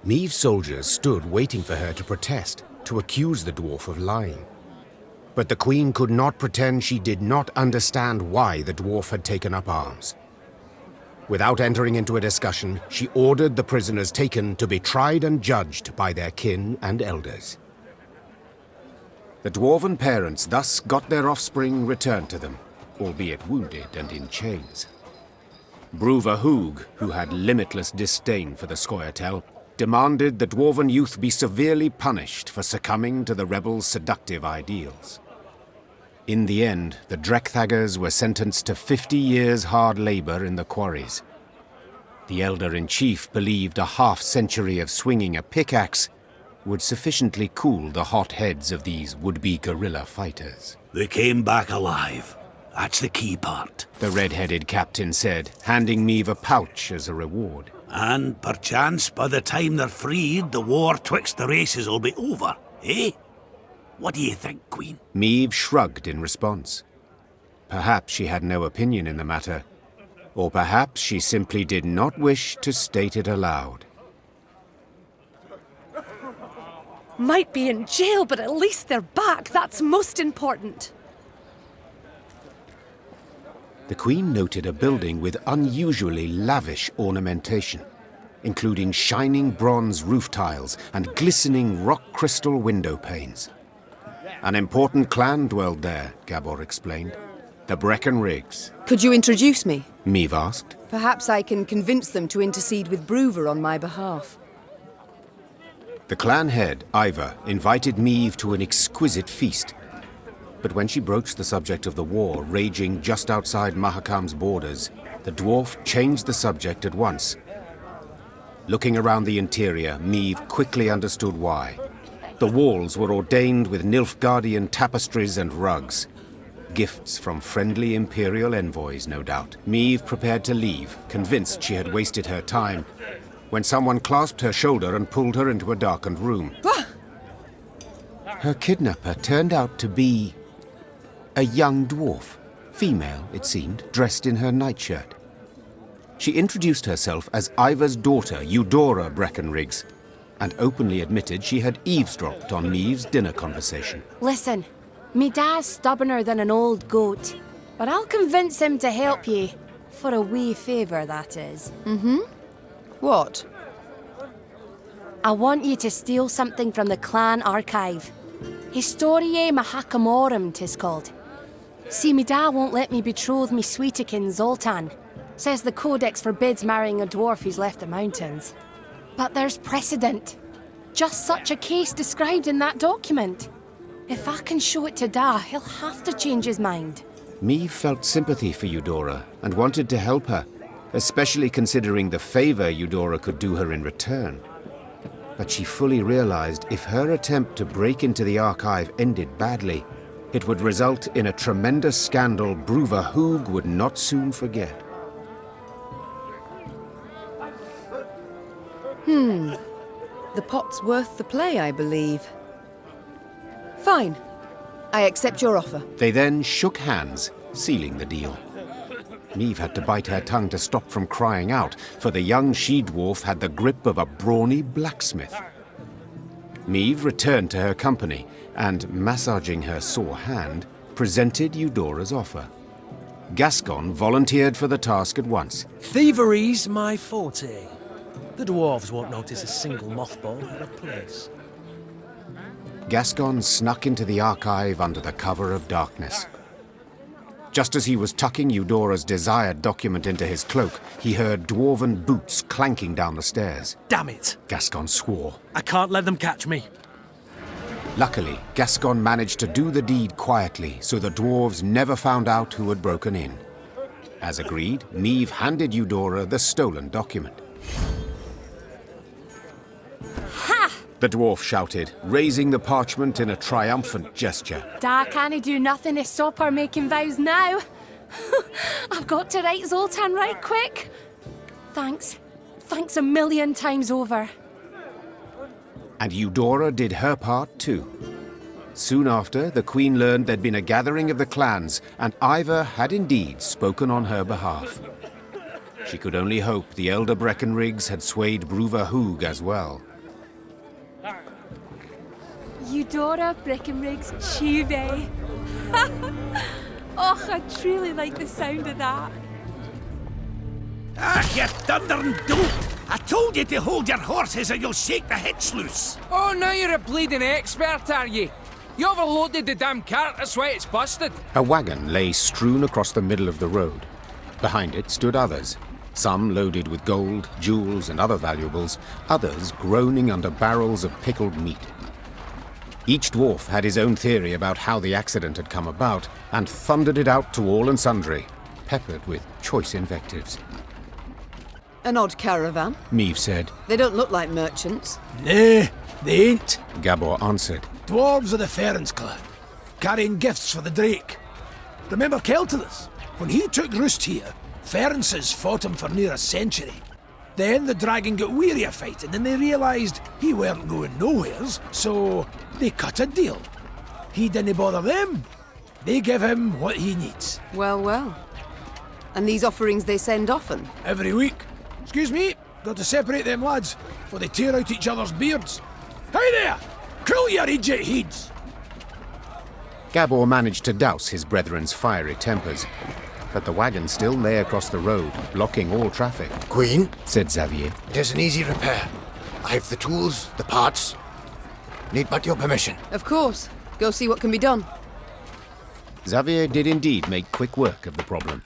Speaker 1: Meve's soldiers stood waiting for her to protest, to accuse the dwarf of lying. But the Queen could not pretend she did not understand why the dwarf had taken up arms. Without entering into a discussion, she ordered the prisoners taken to be tried and judged by their kin and elders. The dwarven parents thus got their offspring returned to them, albeit wounded and in chains. Bruva Hoog, who had limitless disdain for the Scoia'tael, demanded the dwarven youth be severely punished for succumbing to the rebels' seductive ideals. In the end, the Dreckthagers were sentenced to 50 years hard labor in the quarries. The Elder-in-Chief believed a half-century of swinging a pickaxe would sufficiently cool the hot heads of these would-be guerrilla fighters.
Speaker 9: They came back alive. That's the key part.
Speaker 1: The red-headed captain said, handing Meve a pouch as a reward.
Speaker 9: And perchance by the time they're freed, the war twixt the races will be over, eh? What do you think, Queen?
Speaker 1: Meve shrugged in response. Perhaps she had no opinion in the matter, Or perhaps she simply did not wish to state it aloud.
Speaker 11: Might be in jail, but at least they're back. That's most important.
Speaker 1: The Queen noted a building with unusually lavish ornamentation, including shining bronze roof tiles and glistening rock crystal window panes. An important clan dwelled there, Gabor explained. The Breckenrigs.
Speaker 5: Could you introduce me?
Speaker 1: Meve asked.
Speaker 5: Perhaps I can convince them to intercede with Bruver on my behalf.
Speaker 1: The clan head, Ivar, invited Meve to an exquisite feast. But when she broached the subject of the war raging just outside Mahakam's borders, the dwarf changed the subject at once. Looking around the interior, Meve quickly understood why. The walls were ordained with Nilfgaardian tapestries and rugs. Gifts from friendly Imperial envoys, no doubt. Meve prepared to leave, convinced she had wasted her time, when someone clasped her shoulder and pulled her into a darkened room. Her kidnapper turned out to be a young dwarf, female, it seemed, dressed in her nightshirt. She introduced herself as Ivar's daughter, Eudora Breckenrigs, and openly admitted she had eavesdropped on Meve's dinner conversation.
Speaker 11: Listen, me dad's stubborner than an old goat, but I'll convince him to help ye. For a wee favour, that is.
Speaker 5: What?
Speaker 11: I want you to steal something from the clan archive. Historiae Mahakamorum, 'tis called. See, me dad won't let me betroth me sweetekin Zoltan. Says the codex forbids marrying a dwarf who's left the mountains. But there's precedent. Just such a case described in that document. If I can show it to Dad, he'll have to change his mind.
Speaker 1: Meve felt sympathy for Eudora and wanted to help her, especially considering the favor Eudora could do her in return. But she fully realized if her attempt to break into the archive ended badly, it would result in a tremendous scandal Bruver Hoog would not soon forget.
Speaker 5: The pot's worth the play, I believe. Fine. I accept your offer.
Speaker 1: They then shook hands, sealing the deal. Meve had to bite her tongue to stop from crying out, for the young she-dwarf had the grip of a brawny blacksmith. Meve returned to her company and, massaging her sore hand, presented Eudora's offer. Gascon volunteered for the task at once.
Speaker 6: Thievery's my forte. The dwarves won't notice a single mothball out of place.
Speaker 1: Gascon snuck into the archive under the cover of darkness. Just as he was tucking Eudora's desired document into his cloak, he heard dwarven boots clanking down the stairs.
Speaker 6: Damn it!
Speaker 1: Gascon swore.
Speaker 6: I can't let them catch me.
Speaker 1: Luckily, Gascon managed to do the deed quietly, so the dwarves never found out who had broken in. As agreed, Meve handed Eudora the stolen document.
Speaker 11: Ha!
Speaker 1: The dwarf shouted, raising the parchment in a triumphant gesture.
Speaker 11: Da can't do nothing to stop her making vows now. I've got to write Zoltan right quick. Thanks. Thanks a million times over.
Speaker 1: And Eudora did her part too. Soon after, the Queen learned there'd been a gathering of the clans, and Ivar had indeed spoken on her behalf. She could only hope the elder Breckenrigs had swayed Bruver Hoog as well.
Speaker 11: Eudora Breckenrigs Chive. Oh, I truly like the sound of that.
Speaker 8: Ah, you thundering dolt! I told you to hold your horses or you'll shake the hitch loose.
Speaker 12: Oh, now you're a bleeding expert, are you? You overloaded the damn cart, that's why it's busted.
Speaker 1: A wagon lay strewn across the middle of the road. Behind it stood others, some loaded with gold, jewels, and other valuables, others groaning under barrels of pickled meat. Each dwarf had his own theory about how the accident had come about, and thundered it out to all and sundry, peppered with choice invectives.
Speaker 5: An odd caravan.
Speaker 1: Meve said.
Speaker 5: They don't look like merchants.
Speaker 2: Nay, they ain't.
Speaker 1: Gabor answered.
Speaker 2: Dwarves of the Ferens clan, carrying gifts for the Drake. Remember Keltilus? When he took roost here, Ferences fought him for near a century. Then the dragon got weary of fighting and they realised he weren't going nowheres, so they cut a deal. He didn't bother them. They give him what he needs.
Speaker 5: Well, well. And these offerings they send often?
Speaker 2: Every week. Excuse me, got to separate them lads, before they tear out each other's beards. Hey there! Cool your idiot heads!
Speaker 1: Gabor managed to douse his brethren's fiery tempers, but the wagon still lay across the road, blocking all traffic.
Speaker 13: Queen,
Speaker 1: said Xavier.
Speaker 13: it is an easy repair. I've the tools, the parts. Need but your permission.
Speaker 5: Of course. Go see what can be done.
Speaker 1: Xavier did indeed make quick work of the problem.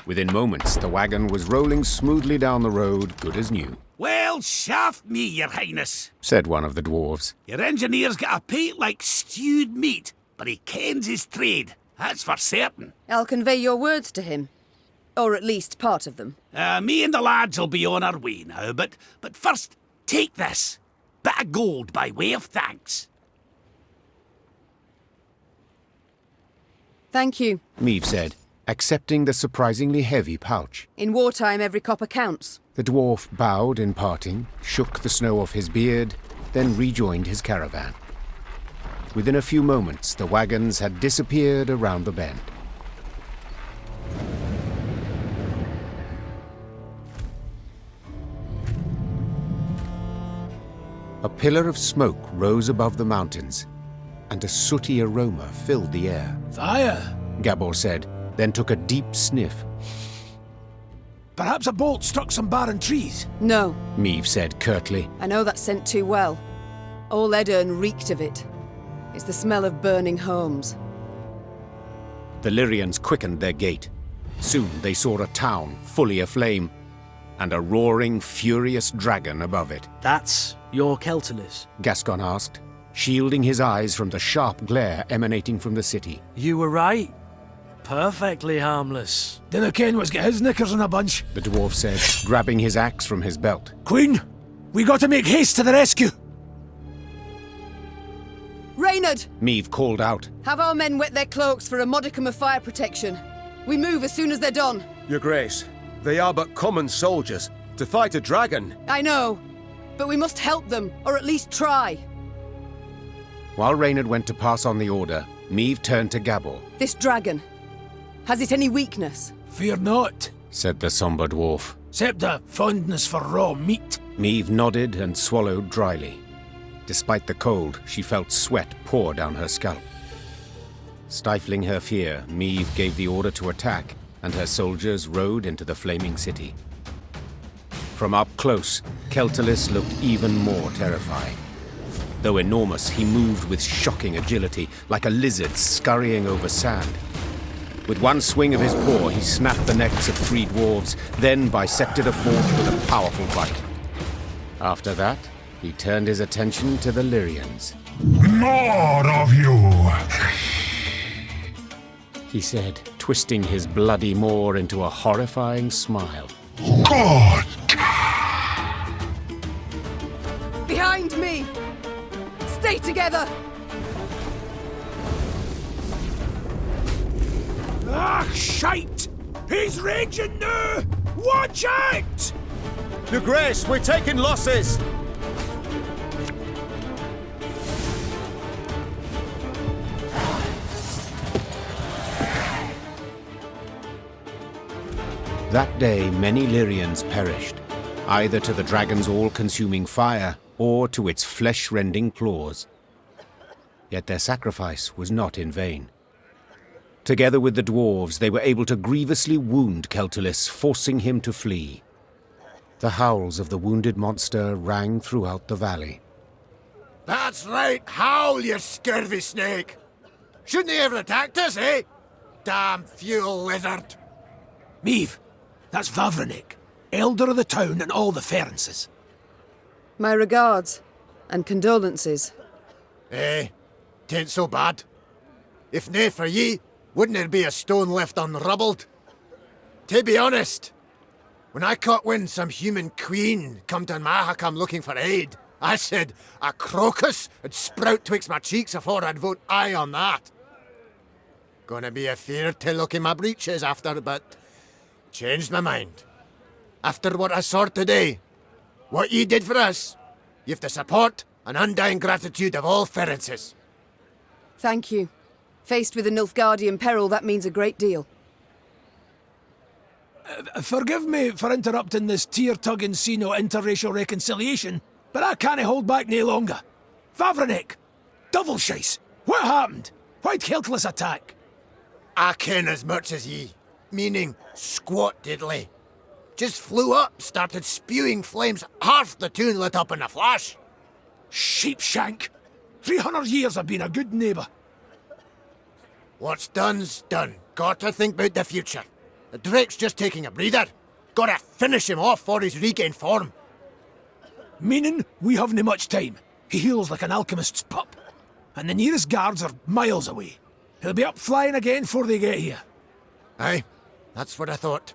Speaker 1: Within moments, the wagon was rolling smoothly down the road, good as new.
Speaker 9: Well, shaft me, your highness,
Speaker 1: said one of the dwarves.
Speaker 9: Your engineer's got a pate like stewed meat, but he kens his trade, that's for certain.
Speaker 5: I'll convey your words to him. Or at least part of them.
Speaker 9: Me and the lads will be on our way now, but first, take this. Bit of gold by way of thanks.
Speaker 5: Thank you.
Speaker 1: Meve said, accepting the surprisingly heavy pouch.
Speaker 5: In wartime, every copper counts.
Speaker 1: The dwarf bowed in parting, shook the snow off his beard, then rejoined his caravan. Within a few moments, the wagons had disappeared around the bend. A pillar of smoke rose above the mountains, and a sooty aroma filled the air.
Speaker 2: Fire,
Speaker 1: Gabor said, then took a deep sniff.
Speaker 2: Perhaps a bolt struck some barren trees?
Speaker 5: No.
Speaker 1: Meve said curtly.
Speaker 5: I know that scent too well. All Edirn reeked of it. It's the smell of burning homes.
Speaker 1: The Lyrians quickened their gait. Soon they saw a town fully aflame, and a roaring, furious dragon above it.
Speaker 6: That's your Keltalis?
Speaker 1: Gascon asked, shielding his eyes from the sharp glare emanating from the city.
Speaker 6: You were right. Perfectly harmless.
Speaker 2: Dinna ken what's got his knickers in a bunch,
Speaker 1: the dwarf said, grabbing his axe from his belt.
Speaker 2: Queen, we got to make haste to the rescue.
Speaker 5: Reynard!
Speaker 1: Meve called out.
Speaker 5: Have our men wet their cloaks for a modicum of fire protection. We move as soon as they're done.
Speaker 4: Your Grace, they are but common soldiers. To fight a dragon.
Speaker 5: I know, but we must help them, or at least try.
Speaker 1: While Reynard went to pass on the order, Meve turned to Gabor.
Speaker 5: This dragon, has it any weakness?
Speaker 2: Fear not,
Speaker 1: said the sombre dwarf.
Speaker 2: Except a fondness for raw meat.
Speaker 1: Meve nodded and swallowed dryly. Despite the cold, she felt sweat pour down her scalp. Stifling her fear, Meve gave the order to attack, and her soldiers rode into the flaming city. From up close, Keltalis looked even more terrifying. Though enormous, he moved with shocking agility, like a lizard scurrying over sand. With one swing of his paw, he snapped the necks of 3 dwarves, then bisected a 4th with a powerful bite. After that, he turned his attention to the Lyrians.
Speaker 14: More of you!
Speaker 1: He said, twisting his bloody maw into a horrifying smile.
Speaker 14: God!
Speaker 5: Behind me! Stay together!
Speaker 2: Ah, shite! He's raging now! Watch out!
Speaker 4: Your Grace, we're taking losses!
Speaker 1: That day, many Lyrians perished, either to the dragon's all-consuming fire or to its flesh-rending claws. Yet their sacrifice was not in vain. Together with the dwarves, they were able to grievously wound Keltalis, forcing him to flee. The howls of the wounded monster rang throughout the valley.
Speaker 13: That's right, howl, you scurvy snake! Shouldn't they ever attacked us, eh? Damn fuel lizard!
Speaker 2: Meve, that's Vavranik, elder of the town and all the Ferences.
Speaker 5: My regards, and condolences.
Speaker 13: Eh, tain't so bad. If nae for ye, wouldn't there be a stone left unrubbled? To be honest, when I caught wind some human queen come to Mahakam looking for aid, I said a crocus would sprout twixt my cheeks afore I'd vote aye on that. Gonna be a fear to look in my breeches after, but changed my mind. After what I saw today, what ye did for us, you've the support and undying gratitude of all Ferences.
Speaker 5: Thank you. Faced with a Nilfgaardian peril, that means a great deal.
Speaker 2: Forgive me for interrupting this tear-tugging scene of interracial reconciliation, but I can't hold back no longer. Vavrenik! Double shice! What happened? Why'd Keltless attack?
Speaker 13: I ken as much as ye. Meaning, squat diddly. Just flew up, started spewing flames, half the town lit up in a flash.
Speaker 2: Sheepshank! 300 years I've been a good neighbour.
Speaker 13: What's done's done. Gotta think about the future. The Drake's just taking a breather. Gotta finish him off for he's regained form.
Speaker 2: Meaning, we haven't much time. He heals like an alchemist's pup. And the nearest guards are miles away. He'll be up flying again before they get here.
Speaker 13: Aye, that's what I thought.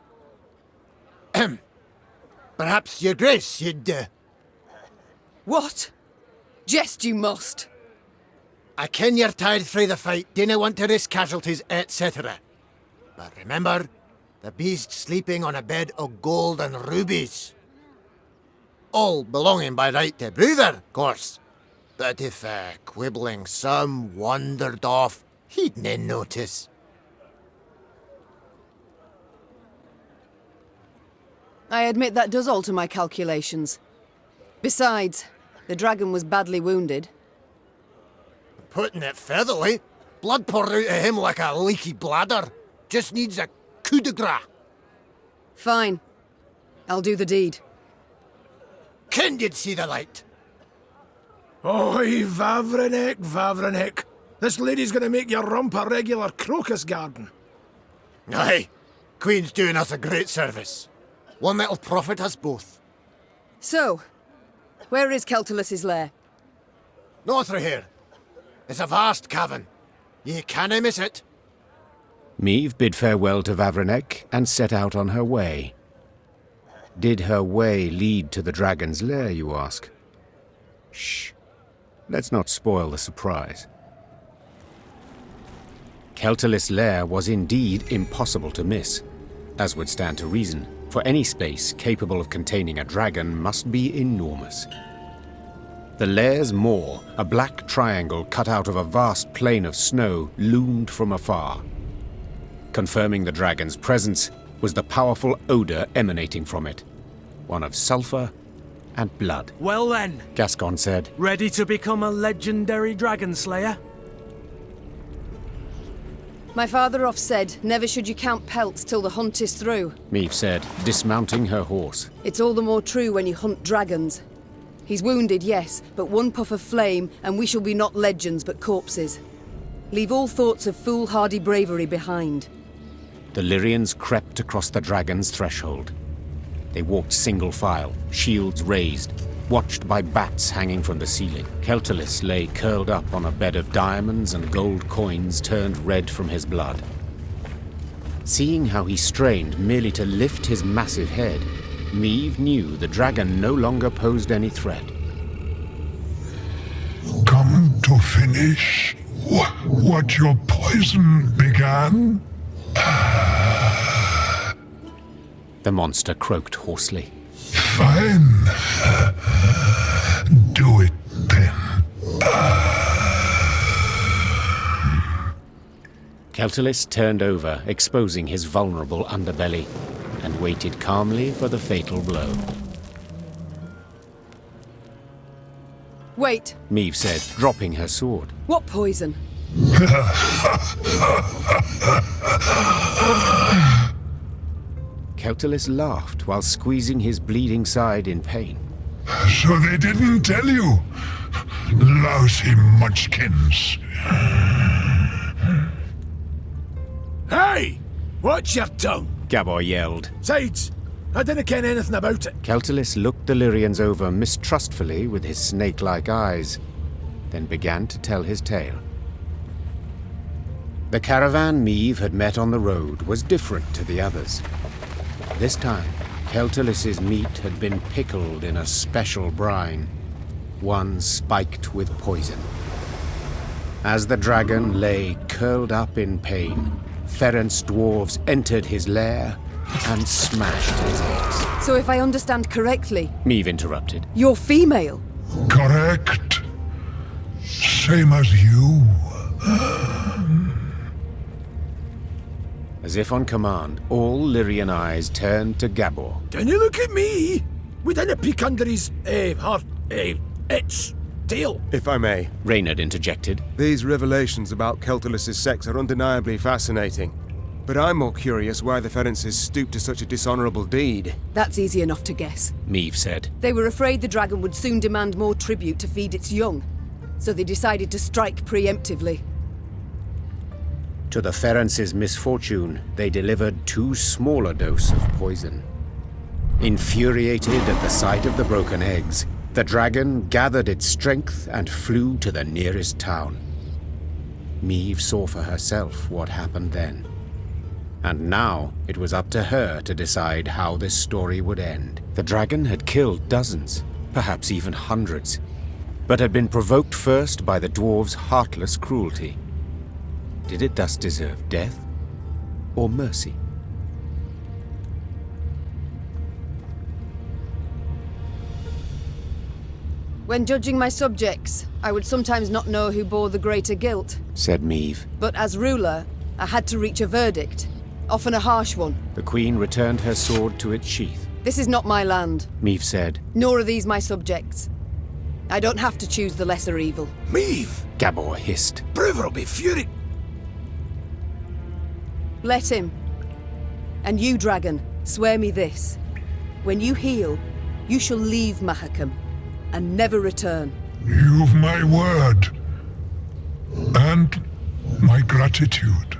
Speaker 13: Perhaps, your grace, you'd,
Speaker 5: What? Jest you must.
Speaker 13: I ken you're tired frae the fight, dinna want to risk casualties, etc. But remember, the beast's sleeping on a bed of gold and rubies. All belonging by right to Brother, of course. But if quibbling some wandered off, he'd nae notice.
Speaker 5: I admit that does alter my calculations. Besides, the dragon was badly wounded.
Speaker 13: Putting it featherly, blood poured out of him like a leaky bladder. Just needs a coup de grace.
Speaker 5: Fine. I'll do the deed.
Speaker 13: Ken you'd see the light.
Speaker 2: Oi, Vavrenik, Vavrenik. This lady's gonna make your rump a regular crocus garden.
Speaker 13: Aye, Queen's doing us a great service. One that'll profit us both.
Speaker 5: So, where is Keltulus's lair?
Speaker 13: North of here. It's a vast cavern. Ye canna miss it.
Speaker 1: Meve bid farewell to Vavrenek and set out on her way. Did her way lead to the dragon's lair, you ask? Shh. Let's not spoil the surprise. Keltulis' lair was indeed impossible to miss, as would stand to reason, for any space capable of containing a dragon must be enormous. The lair's maw, a black triangle cut out of a vast plain of snow, loomed from afar. Confirming the dragon's presence was the powerful odor emanating from it, one of sulfur and blood.
Speaker 6: Well then,
Speaker 1: Gascon said,
Speaker 6: ready to become a legendary dragon slayer?
Speaker 5: My father oft said, never should you count pelts till the hunt is through.
Speaker 1: Meve said, dismounting her horse.
Speaker 5: It's all the more true when you hunt dragons. He's wounded, yes, but one puff of flame, and we shall be not legends, but corpses. Leave all thoughts of foolhardy bravery behind.
Speaker 1: The Lyrians crept across the dragon's threshold. They walked single file, shields raised, watched by bats hanging from the ceiling. Keltulis lay curled up on a bed of diamonds and gold coins turned red from his blood. Seeing how he strained merely to lift his massive head, Meve knew the dragon no longer posed any threat.
Speaker 14: Come to finish what your poison began?
Speaker 1: The monster croaked hoarsely.
Speaker 14: Fine. Do it then.
Speaker 1: Keltulis turned over, exposing his vulnerable underbelly, and waited calmly for the fatal blow.
Speaker 5: Wait.
Speaker 1: Meve said, dropping her sword.
Speaker 5: What poison?
Speaker 1: Keltulis laughed while squeezing his bleeding side in pain.
Speaker 14: So they didn't tell you? Lousy munchkins.
Speaker 2: Hey! Watch your tongue!
Speaker 1: Gabor yelled.
Speaker 2: Sides! I didn't ken anything about it.
Speaker 1: Keltulis looked the Lyrians over mistrustfully with his snake-like eyes, then began to tell his tale. The caravan Meve had met on the road was different to the others. This time, Keltulis's meat had been pickled in a special brine, one spiked with poison. As the dragon lay curled up in pain, Ferenc dwarves entered his lair and smashed his eggs.
Speaker 5: So if I understand correctly...
Speaker 1: Meve interrupted.
Speaker 5: You're female?
Speaker 14: Correct. Same as you.
Speaker 1: As As if on command, all Lyrian eyes turned to Gabor.
Speaker 2: Dinna look at me! We didn't peek under his, its tail.
Speaker 4: If I may,
Speaker 1: Reynard interjected.
Speaker 4: These revelations about Keltulus's sex are undeniably fascinating. But I'm more curious why the Ferences stooped to such a dishonorable deed.
Speaker 5: That's easy enough to guess.
Speaker 1: Meve said.
Speaker 5: They were afraid the dragon would soon demand more tribute to feed its young, so they decided to strike preemptively.
Speaker 1: To the Ferences' misfortune, they delivered too small a dose of poison. Infuriated at the sight of the broken eggs, the dragon gathered its strength and flew to the nearest town. Meve saw for herself what happened then. And now it was up to her to decide how this story would end. The dragon had killed dozens, perhaps even hundreds, but had been provoked first by the dwarves' heartless cruelty. Did it thus deserve death or mercy?
Speaker 5: When judging my subjects, I would sometimes not know who bore the greater guilt,
Speaker 1: said Meve.
Speaker 5: But as ruler, I had to reach a verdict, often a harsh one.
Speaker 1: The Queen returned her sword to its sheath.
Speaker 5: This is not my land,
Speaker 1: Meve said.
Speaker 5: Nor are these my subjects. I don't have to choose the lesser evil.
Speaker 2: Meve!
Speaker 1: Gabor hissed.
Speaker 2: Bruver will be furious.
Speaker 5: Let him. And you, dragon, swear me this. When you heal, you shall leave Mahakam and never return.
Speaker 14: You've my word. And my gratitude.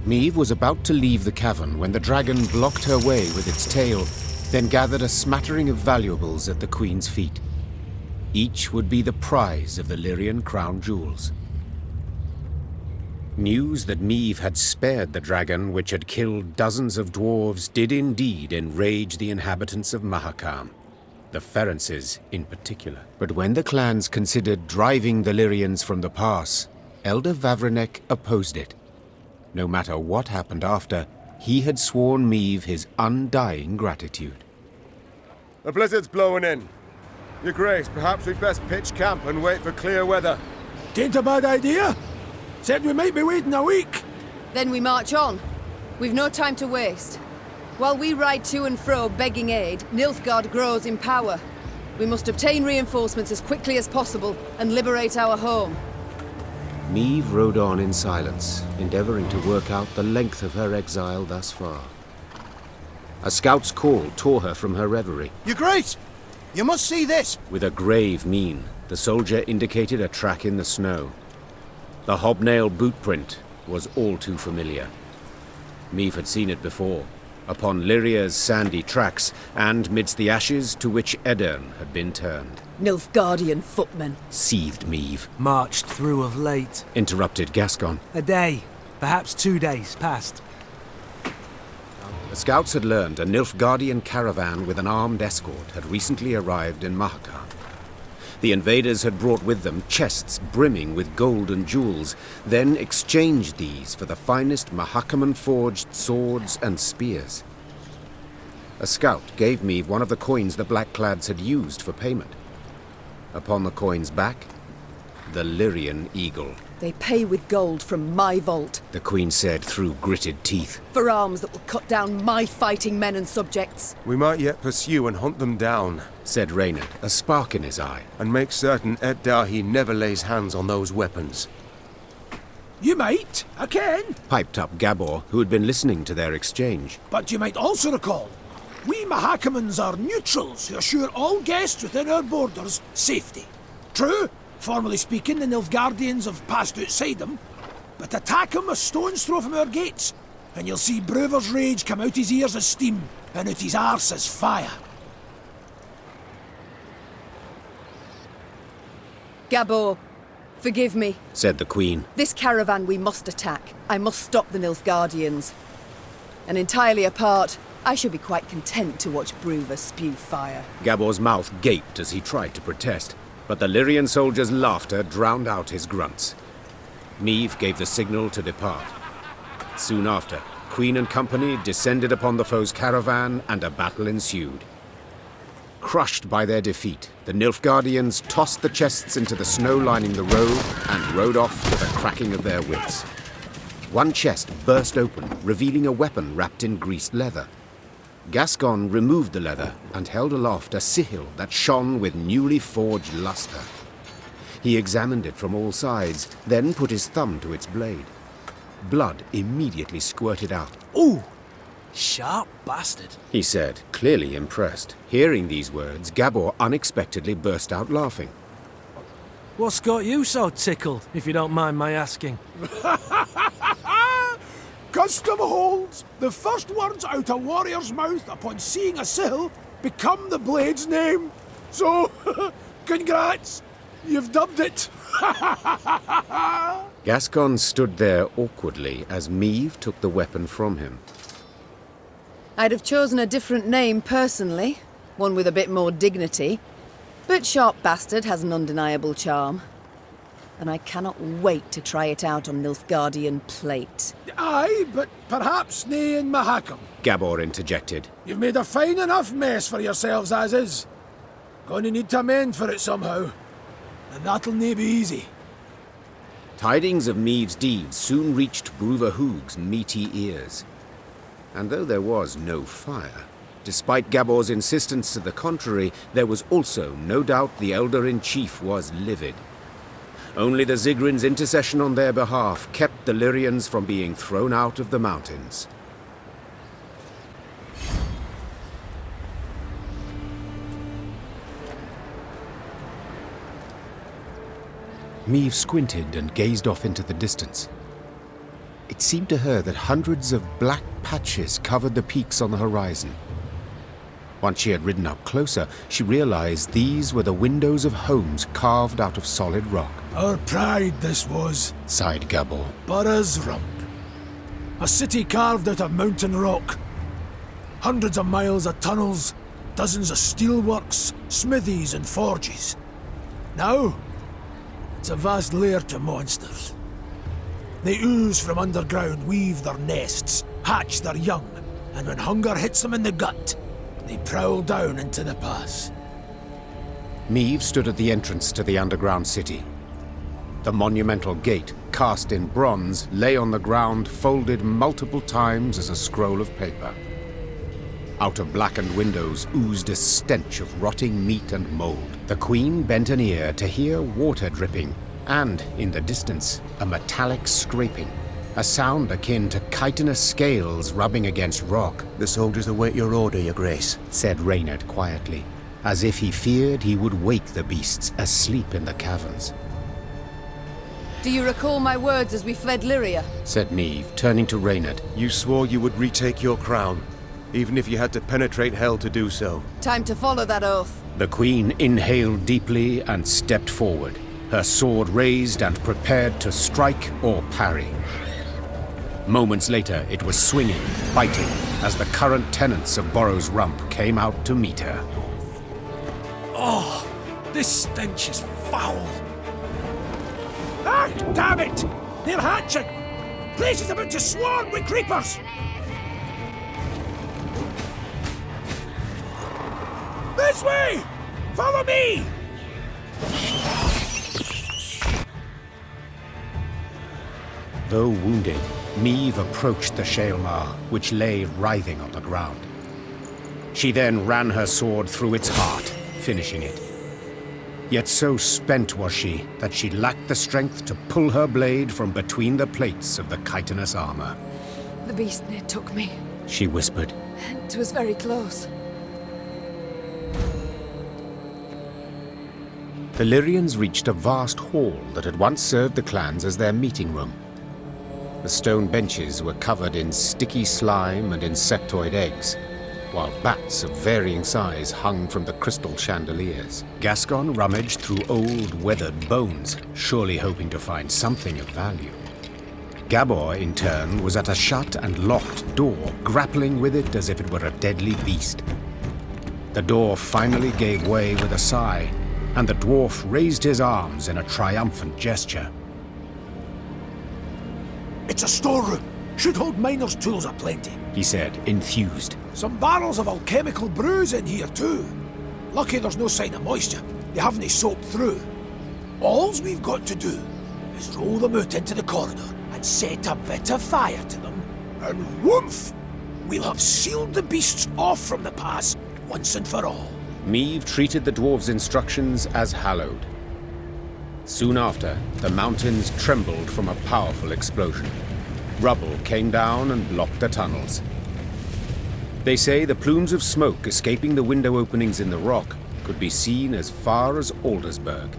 Speaker 1: Meve was about to leave the cavern when the dragon blocked her way with its tail, then gathered a smattering of valuables at the Queen's feet. Each would be the prize of the Lyrian crown jewels. News that Meve had spared the dragon, which had killed dozens of dwarves, did indeed enrage the inhabitants of Mahakam, the Ferences in particular. But when the clans considered driving the Lyrians from the pass, Elder Vavrenek opposed it. No matter what happened after, he had sworn Meve his undying gratitude.
Speaker 4: The blizzard's blowing in. Your Grace, perhaps we'd best pitch camp and wait for clear weather.
Speaker 2: Tain't a bad idea. Said we might be waiting a week.
Speaker 5: Then we march on. We've no time to waste. While we ride to and fro begging aid, Nilfgaard grows in power. We must obtain reinforcements as quickly as possible and liberate our home.
Speaker 1: Meve rode on in silence, endeavoring to work out the length of her exile thus far. A scout's call tore her from her reverie.
Speaker 13: Your Grace! You must see this!
Speaker 1: With a grave mien, the soldier indicated a track in the snow. The hobnail boot print was all too familiar. Meve had seen it before, upon Lyria's sandy tracks, and midst the ashes to which Edern had been turned.
Speaker 5: Nilfgaardian footmen,
Speaker 1: seethed Meve.
Speaker 15: Marched through of late,
Speaker 1: interrupted Gascon.
Speaker 15: A day, perhaps 2 days past.
Speaker 1: The scouts had learned a Nilfgaardian caravan with an armed escort had recently arrived in Mahakam. The invaders had brought with them chests brimming with gold and jewels, then exchanged these for the finest Mahakaman-forged swords and spears. A scout gave Meve one of the coins the Blackclads had used for payment. Upon the coin's back, the Lyrian eagle.
Speaker 5: They pay with gold from my vault,
Speaker 1: the Queen said through gritted teeth.
Speaker 5: For arms that will cut down my fighting men and subjects.
Speaker 4: We might yet pursue and hunt them down,
Speaker 1: said Reynard, a spark in his eye.
Speaker 4: And make certain Ed Dahi never lays hands on those weapons.
Speaker 2: You might, I can.
Speaker 1: Piped up Gabor, who had been listening to their exchange.
Speaker 2: But you might also recall, we Mahakamans are neutrals who assure all guests within our borders safety. True, formally speaking, the Nilfgaardians have passed outside them, but attack them a stone's throw from our gates, and you'll see Bruver's rage come out his ears as steam, and out his arse as fire.
Speaker 5: Gabor, forgive me,
Speaker 1: said the Queen.
Speaker 5: This caravan we must attack. I must stop the Nilfgaardians. And entirely apart, I should be quite content to watch Bruver spew fire.
Speaker 1: Gabor's mouth gaped as he tried to protest, but the Lyrian soldier's laughter drowned out his grunts. Meve gave the signal to depart. Soon after, Queen and company descended upon the foe's caravan, and a battle ensued. Crushed by their defeat, the Nilfgaardians tossed the chests into the snow lining the road and rode off to the cracking of their whips. One chest burst open, revealing a weapon wrapped in greased leather. Gascon removed the leather and held aloft a sigil that shone with newly forged luster. He examined it from all sides, then put his thumb to its blade. Blood immediately squirted out.
Speaker 15: Ooh! Sharp bastard,
Speaker 1: he said, clearly impressed. Hearing these words, Gabor unexpectedly burst out laughing.
Speaker 15: What's got you so tickled, if you don't mind my asking?
Speaker 2: Custom holds. The first words out a warrior's mouth upon seeing a sigil become the blade's name. So, congrats! You've dubbed it!
Speaker 1: Gascon stood there awkwardly as Meve took the weapon from him.
Speaker 5: I'd have chosen a different name personally, one with a bit more dignity. But Sharp Bastard has an undeniable charm. And I cannot wait to try it out on Nilfgaardian plate.
Speaker 2: Aye, but perhaps nae in Mahakam.
Speaker 1: Gabor interjected.
Speaker 2: You've made a fine enough mess for yourselves as is. Gonna need to mend for it somehow. And that'll nae be easy.
Speaker 1: Tidings of Meve's deeds soon reached Bruverhoog's meaty ears. And though there was no fire, despite Gabor's insistence to the contrary, there was also no doubt the Elder-in-Chief was livid. Only the Zigrin's intercession on their behalf kept the Lyrians from being thrown out of the mountains. Meve squinted and gazed off into the distance. It seemed to her that hundreds of black patches covered the peaks on the horizon. Once she had ridden up closer, she realized these were the windows of homes carved out of solid rock.
Speaker 2: Our pride this was,
Speaker 1: sighed Gabor.
Speaker 2: Burra's Rump. A city carved out of mountain rock. Hundreds of miles of tunnels, dozens of steelworks, smithies and forges. Now, it's a vast lair to monsters. They ooze from underground, weave their nests, hatch their young, and when hunger hits them in the gut, they prowl down into the pass.
Speaker 1: Meve stood at the entrance to the underground city. The monumental gate, cast in bronze, lay on the ground, folded multiple times as a scroll of paper. Out of blackened windows oozed a stench of rotting meat and mold. The Queen bent an ear to hear water dripping, and, in the distance, a metallic scraping. A sound akin to chitinous scales rubbing against rock.
Speaker 4: The soldiers await your order, Your Grace,
Speaker 1: said Reynard quietly, as if he feared he would wake the beasts asleep in the caverns.
Speaker 5: Do you recall my words as we fled Lyria?
Speaker 1: Said Meve, turning to Reynard.
Speaker 4: You swore you would retake your crown, even if you had to penetrate hell to do so.
Speaker 5: Time to follow that oath.
Speaker 1: The Queen inhaled deeply and stepped forward, her sword raised and prepared to strike or parry. Moments later, it was swinging, biting, as the current tenants of Borrow's Rump came out to meet her.
Speaker 12: Oh, this stench is foul.
Speaker 2: Ah, damn it! They're hatching! Place is about to swarm with creepers! This way! Follow me!
Speaker 1: Though wounded, Meve approached the Shaelmar, which lay writhing on the ground. She then ran her sword through its heart, finishing it. Yet so spent was she that she lacked the strength to pull her blade from between the plates of the chitinous armor.
Speaker 5: The beast near took me.
Speaker 1: She whispered.
Speaker 5: It was very close.
Speaker 1: The Lyrians reached a vast hall that had once served the clans as their meeting room. The stone benches were covered in sticky slime and insectoid eggs, while bats of varying size hung from the crystal chandeliers. Gascon rummaged through old, weathered bones, surely hoping to find something of value. Gabor, in turn, was at a shut and locked door, grappling with it as if it were a deadly beast. The door finally gave way with a sigh, and the dwarf raised his arms in a triumphant gesture.
Speaker 2: It's a storeroom. Should hold miners' tools aplenty,
Speaker 1: he said, enthused.
Speaker 2: Some barrels of alchemical brews in here too. Lucky there's no sign of moisture. They haven't soaked through. All's we've got to do is roll them out into the corridor and set a bit of fire to them, and whoomph! We'll have sealed the beasts off from the pass once and for all.
Speaker 1: Meve treated the dwarves' instructions as hallowed. Soon after, the mountains trembled from a powerful explosion. Rubble came down and blocked the tunnels. They say the plumes of smoke escaping the window openings in the rock could be seen as far as Aldersburg.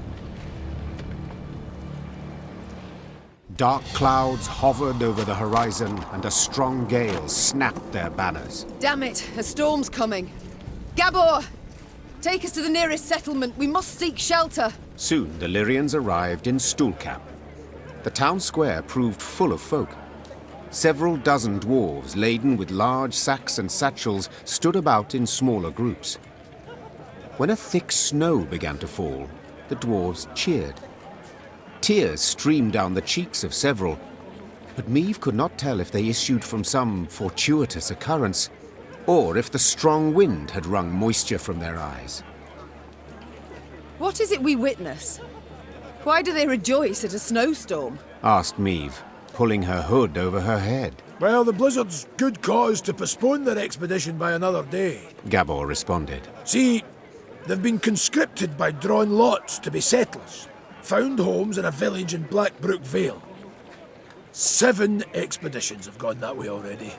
Speaker 1: Dark clouds hovered over the horizon, and a strong gale snapped their banners.
Speaker 5: Damn it, a storm's coming. Gabor! Take us to the nearest settlement. We must seek shelter.
Speaker 1: Soon the Lyrians arrived in Stuhlkamp. The town square proved full of folk. Several dozen dwarves laden with large sacks and satchels stood about in smaller groups. When a thick snow began to fall, the dwarves cheered. Tears streamed down the cheeks of several, but Meve could not tell if they issued from some fortuitous occurrence, or if the strong wind had wrung moisture from their eyes.
Speaker 5: What is it we witness? Why do they rejoice at a snowstorm?
Speaker 1: Asked Meve, pulling her hood over her head.
Speaker 2: Well, the Blizzard's good cause to postpone their expedition by another day,
Speaker 1: Gabor responded.
Speaker 2: See, they've been conscripted by drawn lots to be settlers. Found homes in a village in Brookvale. 7 expeditions have gone that way already,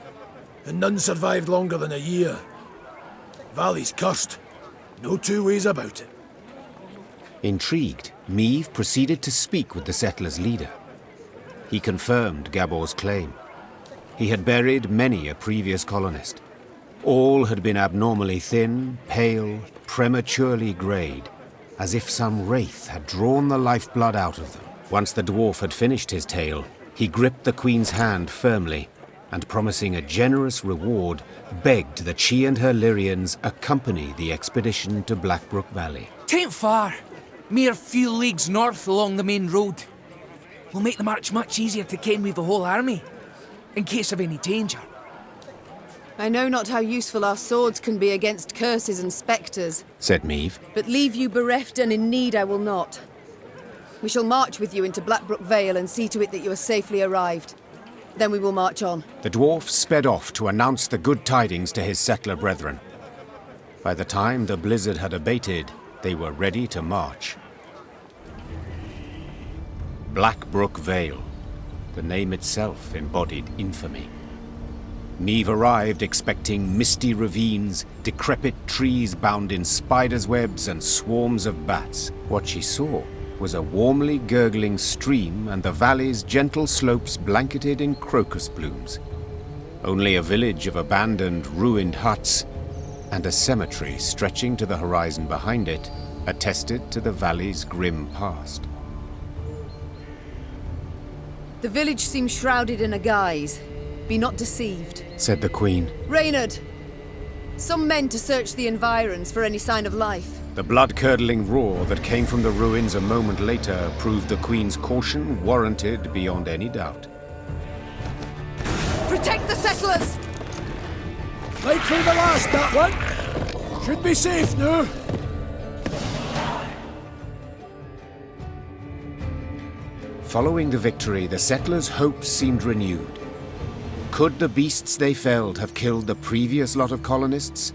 Speaker 2: and none survived longer than a year. Valley's cursed. No two ways about it.
Speaker 1: Intrigued, Meve proceeded to speak with the settlers' leader. He confirmed Gabor's claim. He had buried many a previous colonist. All had been abnormally thin, pale, prematurely greyed, as if some wraith had drawn the lifeblood out of them. Once the dwarf had finished his tale, he gripped the Queen's hand firmly, and promising a generous reward, begged that she and her Lyrians accompany the expedition to Blackbrook Valley.
Speaker 12: Tain't far. Mere few leagues north along the main road. We'll make the march much easier to ken with the whole army, in case of any danger.
Speaker 5: I know not how useful our swords can be against curses and spectres,
Speaker 1: said Meve.
Speaker 5: But leave you bereft and in need I will not. We shall march with you into Blackbrook Vale and see to it that you are safely arrived. Then we will march on.
Speaker 1: The dwarf sped off to announce the good tidings to his settler brethren. By the time the blizzard had abated, they were ready to march. Blackbrook Vale. The name itself embodied infamy. Meve arrived expecting misty ravines, decrepit trees bound in spiders' webs and swarms of bats. What she saw was a warmly gurgling stream and the valley's gentle slopes blanketed in crocus blooms. Only a village of abandoned, ruined huts and a cemetery stretching to the horizon behind it attested to the valley's grim past.
Speaker 5: The village seems shrouded in a guise. Be not deceived,
Speaker 1: said the Queen.
Speaker 5: Reynard! Some men to search the environs for any sign of life.
Speaker 1: The blood-curdling roar that came from the ruins a moment later proved the Queen's caution warranted beyond any doubt.
Speaker 5: Protect the settlers!
Speaker 2: Likely the last, that one. Should be safe now.
Speaker 1: Following the victory, the settlers' hopes seemed renewed. Could the beasts they felled have killed the previous lot of colonists?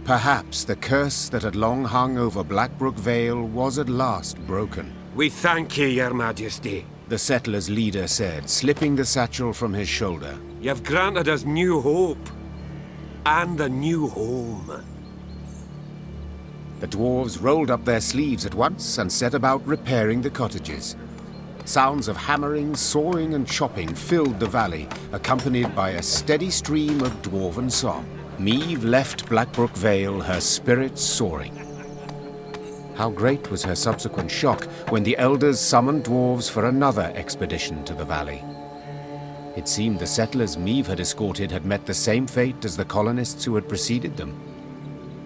Speaker 1: Perhaps the curse that had long hung over Blackbrook Vale was at last broken.
Speaker 16: We thank you, Your Majesty,
Speaker 1: the settlers' leader said, slipping the satchel from his shoulder.
Speaker 16: You've granted us new hope and a new home.
Speaker 1: The dwarves rolled up their sleeves at once and set about repairing the cottages. Sounds of hammering, sawing and chopping filled the valley, accompanied by a steady stream of dwarven song. Meve left Blackbrook Vale, her spirits soaring. How great was her subsequent shock when the elders summoned dwarves for another expedition to the valley. It seemed the settlers Meve had escorted had met the same fate as the colonists who had preceded them.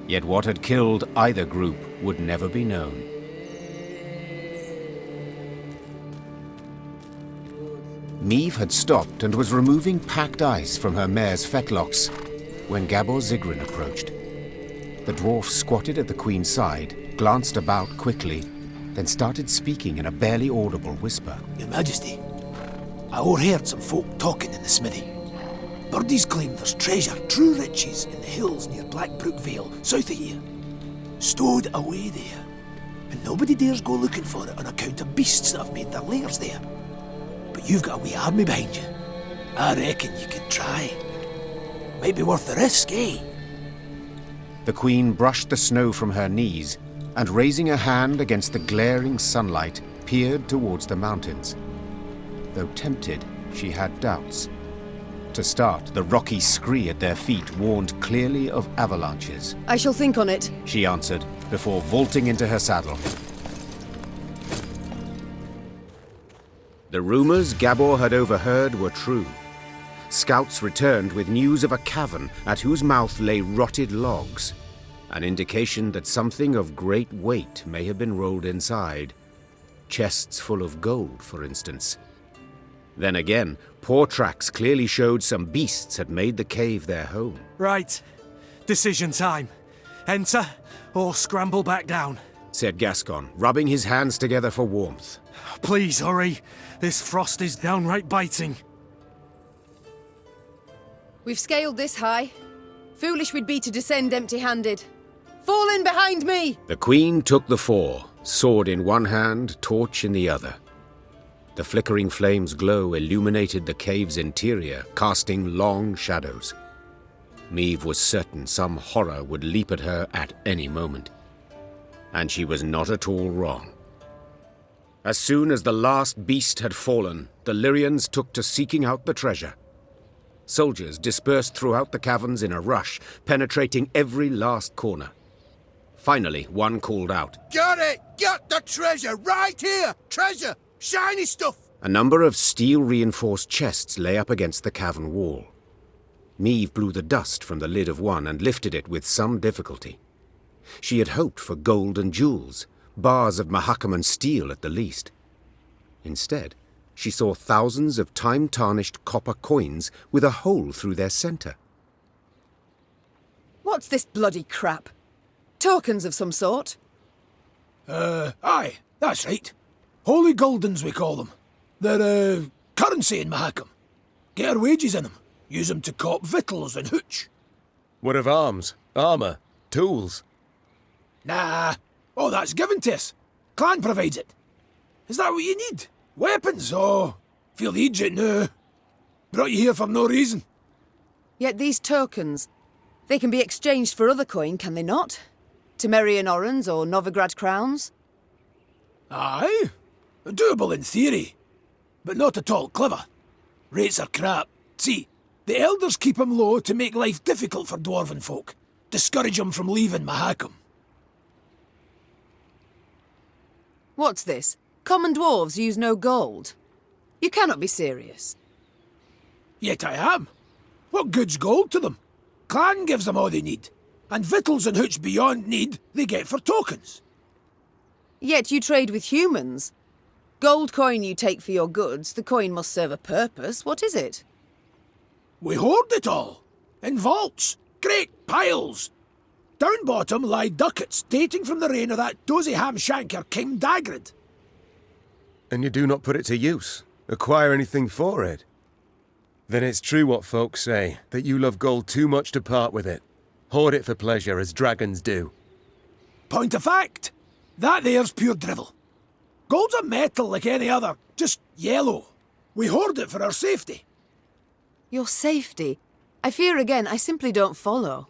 Speaker 1: Yet what had killed either group would never be known. Meve had stopped and was removing packed ice from her mare's fetlocks when Gabor Zigrin approached. The dwarf squatted at the Queen's side, glanced about quickly, then started speaking in a barely audible whisper.
Speaker 2: Your Majesty, I overheard some folk talking in the smithy. Birdies claim there's treasure, true riches, in the hills near Brookvale, south of here. Stowed away there. And nobody dares go looking for it on account of beasts that have made their lairs there. But you've got a wee army behind you. I reckon you could try. Might be worth the risk, eh?
Speaker 1: The Queen brushed the snow from her knees and, raising a hand against the glaring sunlight, peered towards the mountains. Though tempted, she had doubts. To start, the rocky scree at their feet warned clearly of avalanches.
Speaker 5: I shall think on it,
Speaker 1: she answered, before vaulting into her saddle. The rumors Gabor had overheard were true. Scouts returned with news of a cavern at whose mouth lay rotted logs, an indication that something of great weight may have been rolled inside. Chests full of gold, for instance. Then again, paw tracks clearly showed some beasts had made the cave their home.
Speaker 15: Right. Decision time. Enter or scramble back down,
Speaker 1: said Gascon, rubbing his hands together for warmth.
Speaker 15: Please hurry. This frost is downright biting.
Speaker 5: We've scaled this high. Foolish we'd be to descend empty-handed. Fall in behind me!
Speaker 1: The Queen took the fore, sword in one hand, torch in the other. The flickering flame's glow illuminated the cave's interior, casting long shadows. Meve was certain some horror would leap at her at any moment. And she was not at all wrong. As soon as the last beast had fallen, the Lyrians took to seeking out the treasure. Soldiers dispersed throughout the caverns in a rush, penetrating every last corner. Finally, one called out,
Speaker 2: "Got it! Got the treasure right here! Treasure! Shiny stuff!"
Speaker 1: A number of steel-reinforced chests lay up against the cavern wall. Meve blew the dust from the lid of one and lifted it with some difficulty. She had hoped for gold and jewels, bars of Mahakam and steel at the least. Instead, she saw thousands of time-tarnished copper coins with a hole through their centre.
Speaker 5: What's this bloody crap? Tokens of some sort?
Speaker 2: Aye, that's right. Holy Guldens, we call them. They're, currency in Mahakam. Get our wages in them. Use them to cop victuals and hooch.
Speaker 4: What of arms, armour, tools?
Speaker 2: Nah. Oh, that's given to us. Clan provides it. Is that what you need? Weapons? Oh, feel the agent now. Brought you here for no reason.
Speaker 5: Yet these tokens, they can be exchanged for other coin, can they not? Temerian orens or Novigrad crowns?
Speaker 2: Aye. Doable in theory, but not at all clever. Rates are crap. See, the elders keep 'em low to make life difficult for dwarven folk. Discourage 'em from leaving Mahakam.
Speaker 5: What's this? Common dwarves use no gold? You cannot be serious.
Speaker 2: Yet I am. What good's gold to them? Clan gives them all they need. And victuals and hooch beyond need, they get for tokens.
Speaker 5: Yet you trade with humans. Gold coin you take for your goods, the coin must serve a purpose. What is it?
Speaker 2: We hoard it all. In vaults. Great piles. Down bottom lie ducats dating from the reign of that dozy ham-shanker King Dagrid.
Speaker 4: And you do not put it to use? Acquire anything for it? Then it's true what folks say, that you love gold too much to part with it. Hoard it for pleasure, as dragons do.
Speaker 2: Point of fact. That there's pure drivel. Gold's a metal like any other, just yellow. We hoard it for our safety.
Speaker 5: Your safety? I fear again, I simply don't follow.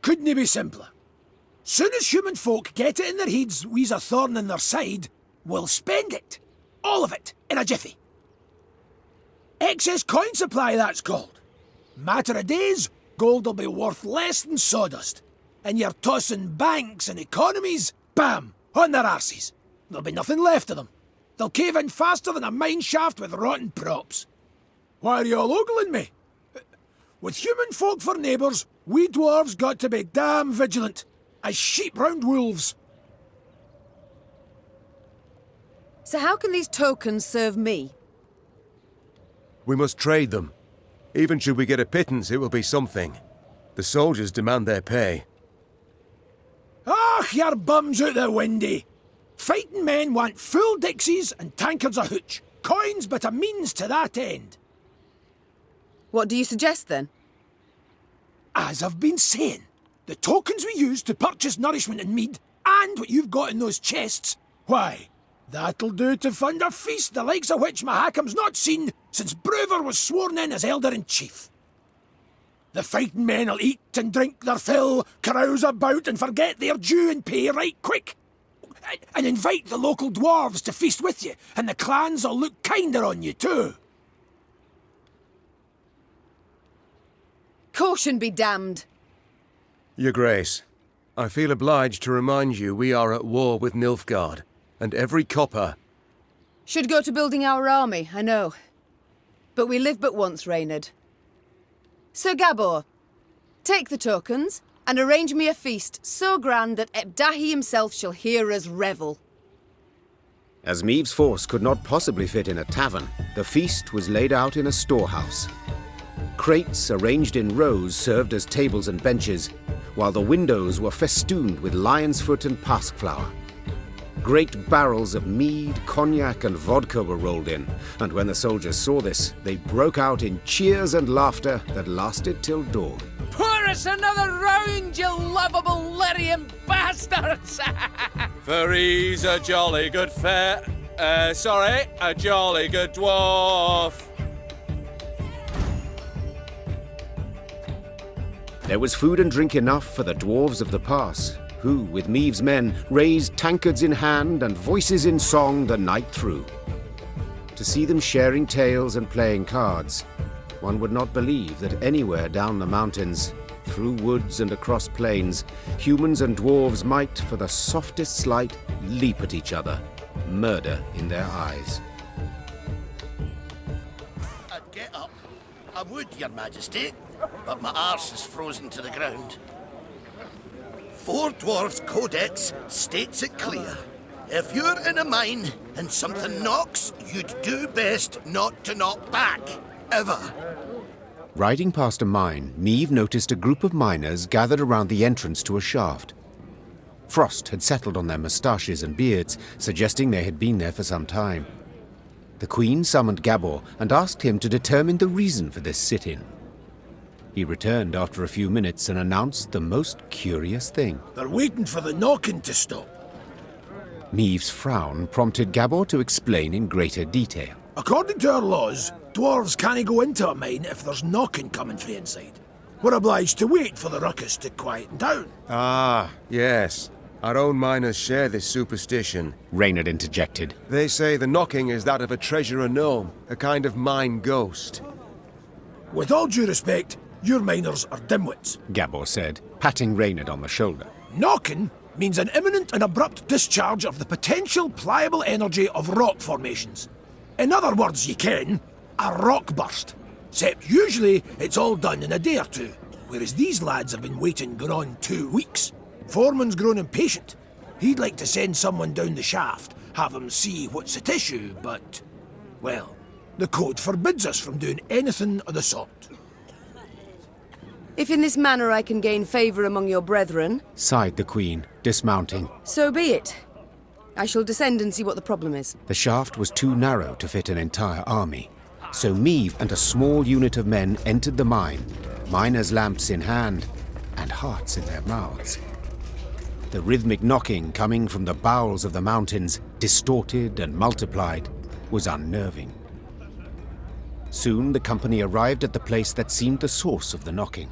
Speaker 2: Couldn't it be simpler? Soon as human folk get it in their heads we's a thorn in their side, we'll spend it. All of it, in a jiffy. Excess coin supply, that's called. Matter of days, gold'll be worth less than sawdust. And you're tossing banks and economies, bam, on their arses. There'll be nothing left of them. They'll cave in faster than a mine shaft with rotten props. Why are you all ogling me? With human folk for neighbours, we dwarves got to be damn vigilant, as sheep round wolves.
Speaker 5: So how can these tokens serve me?
Speaker 4: We must trade them. Even should we get a pittance, it will be something. The soldiers demand their pay.
Speaker 2: Ah, your bum's out the windy. Fighting men want full dixies and tankards of hooch. Coin's but a means to that end.
Speaker 5: What do you suggest, then?
Speaker 2: As I've been saying, the tokens we use to purchase nourishment and mead, and what you've got in those chests, why, that'll do to fund a feast the likes of which Mahakam's not seen since Brewer was sworn in as Elder-in-Chief. The fighting men'll eat and drink their fill, carouse about and forget their due and pay right quick. And invite the local dwarves to feast with you, and the clans'll look kinder on you too.
Speaker 5: Caution be damned.
Speaker 4: Your Grace, I feel obliged to remind you we are at war with Nilfgaard, and every copper...
Speaker 5: Should go to building our army, I know. But we live but once, Reynard. Sir Gabor, take the tokens, and arrange me a feast so grand that Ebdahi himself shall hear us revel.
Speaker 1: As Meve's force could not possibly fit in a tavern, the feast was laid out in a storehouse. Crates arranged in rows served as tables and benches, while the windows were festooned with lion's foot and pasque-flower. Great barrels of mead, cognac and vodka were rolled in, and when the soldiers saw this, they broke out in cheers and laughter that lasted till dawn.
Speaker 12: Pour us another round, you lovable Lyrian bastards!
Speaker 17: For he's a jolly good a jolly good dwarf.
Speaker 1: There was food and drink enough for the dwarves of the pass, who, with Meve's men, raised tankards in hand and voices in song the night through. To see them sharing tales and playing cards, one would not believe that anywhere down the mountains, through woods and across plains, humans and dwarves might, for the softest slight, leap at each other, murder in their eyes.
Speaker 18: I'd get up. I would, Your Majesty, but my arse is frozen to the ground. Four Dwarfs Codex states it clear. If you're in a mine and something knocks, you'd do best not to knock back. Ever.
Speaker 1: Riding past a mine, Meve noticed a group of miners gathered around the entrance to a shaft. Frost had settled on their moustaches and beards, suggesting they had been there for some time. The Queen summoned Gabor and asked him to determine the reason for this sit-in. He returned after a few minutes and announced the most curious thing.
Speaker 2: They're waiting for the knocking to stop.
Speaker 1: Meve's frown prompted Gabor to explain in greater detail.
Speaker 2: According to our laws, dwarves can't go into a mine if there's knocking coming from inside. We're obliged to wait for the ruckus to quieten down.
Speaker 4: Ah, yes. Our own miners share this superstition,
Speaker 1: Reynard interjected.
Speaker 4: They say the knocking is that of a treasurer gnome, a kind of mine ghost.
Speaker 2: With all due respect, your miners are dimwits,
Speaker 1: Gabor said, patting Reynard on the shoulder.
Speaker 2: Knocking means an imminent and abrupt discharge of the potential pliable energy of rock formations. In other words, you ken, a rock burst. Except usually it's all done in a day or two, whereas these lads have been waiting going on 2 weeks. Foreman's grown impatient. He'd like to send someone down the shaft, have him see what's at issue, but, well, the code forbids us from doing anything of the sort.
Speaker 5: If in this manner I can gain favour among your brethren,
Speaker 1: sighed the Queen, dismounting.
Speaker 5: So be it. I shall descend and see what the problem is.
Speaker 1: The shaft was too narrow to fit an entire army, so Meve and a small unit of men entered the mine, miners' lamps in hand and hearts in their mouths. The rhythmic knocking coming from the bowels of the mountains, distorted and multiplied, was unnerving. Soon the company arrived at the place that seemed the source of the knocking.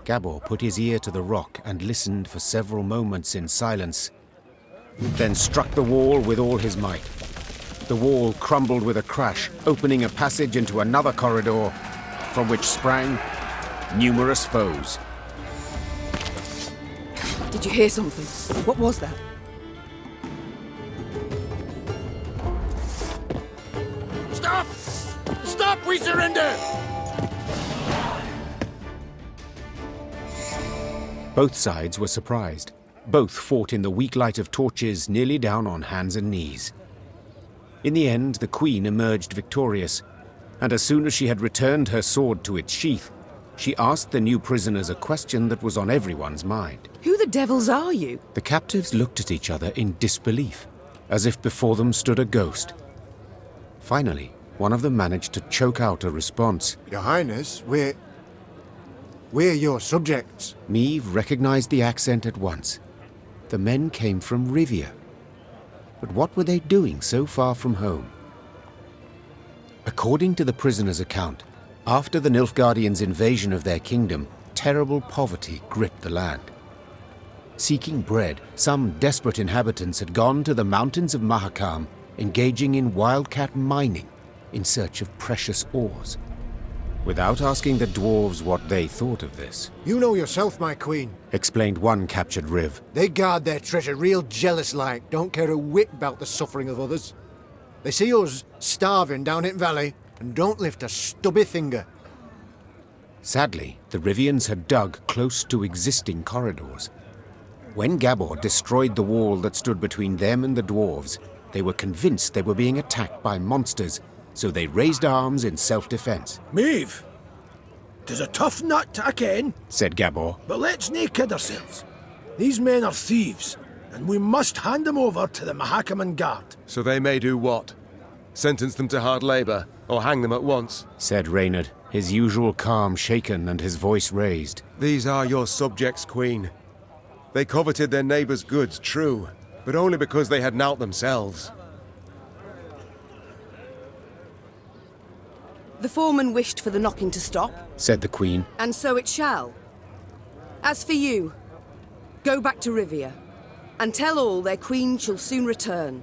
Speaker 1: Gabor put his ear to the rock and listened for several moments in silence, then struck the wall with all his might. The wall crumbled with a crash, opening a passage into another corridor, from which sprang numerous foes.
Speaker 5: Did you hear something? What was that?
Speaker 18: Stop! Stop, we surrender!
Speaker 1: Both sides were surprised. Both fought in the weak light of torches, nearly down on hands and knees. In the end, the Queen emerged victorious, and as soon as she had returned her sword to its sheath, She asked the new prisoners a question that was on everyone's mind.
Speaker 5: Who the devils are you?
Speaker 1: The captives looked at each other in disbelief, as if before them stood a ghost. Finally, one of them managed to choke out a response.
Speaker 13: Your Highness, we're your subjects.
Speaker 1: Meve recognized the accent at once. The men came from Rivia. But what were they doing so far from home? According to the prisoner's account, after the Nilfgaardians' invasion of their kingdom, terrible poverty gripped the land. Seeking bread, some desperate inhabitants had gone to the mountains of Mahakam, engaging in wildcat mining in search of precious ores. Without asking the dwarves what they thought of this.
Speaker 13: You know yourself, my queen,
Speaker 1: explained one captured Riv.
Speaker 13: They guard their treasure real jealous-like, don't care a whit about the suffering of others. They see us starving down in valley and don't lift a stubby finger.
Speaker 1: Sadly, the Rivians had dug close to existing corridors. When Gabor destroyed the wall that stood between them and the dwarves, they were convinced they were being attacked by monsters, so they raised arms in self-defense.
Speaker 2: Meve, 'tis a tough nut to ken,
Speaker 1: said Gabor.
Speaker 2: But let's nae kid ourselves. These men are thieves, and we must hand them over to the Mahakam guard.
Speaker 4: So they may do what? Sentence them to hard labour, or hang them at once?
Speaker 1: Said Reynard, his usual calm shaken and his voice raised.
Speaker 4: These are your subjects, Queen. They coveted their neighbours' goods, true, but only because they had nought themselves.
Speaker 5: The foreman wished for the knocking to stop,
Speaker 1: said the Queen.
Speaker 5: And so it shall. As for you, go back to Rivia, and tell all their queen shall soon return,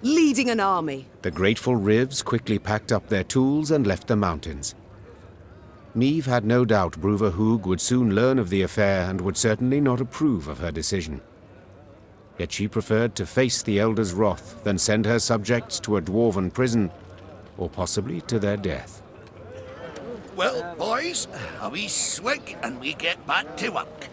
Speaker 5: leading an army.
Speaker 1: The grateful Rivs quickly packed up their tools and left the mountains. Meve had no doubt Bruva Hoog would soon learn of the affair and would certainly not approve of her decision. Yet she preferred to face the Elder's wrath than send her subjects to a dwarven prison, or possibly to their death.
Speaker 18: Well, boys, a wee swig and we get back to work.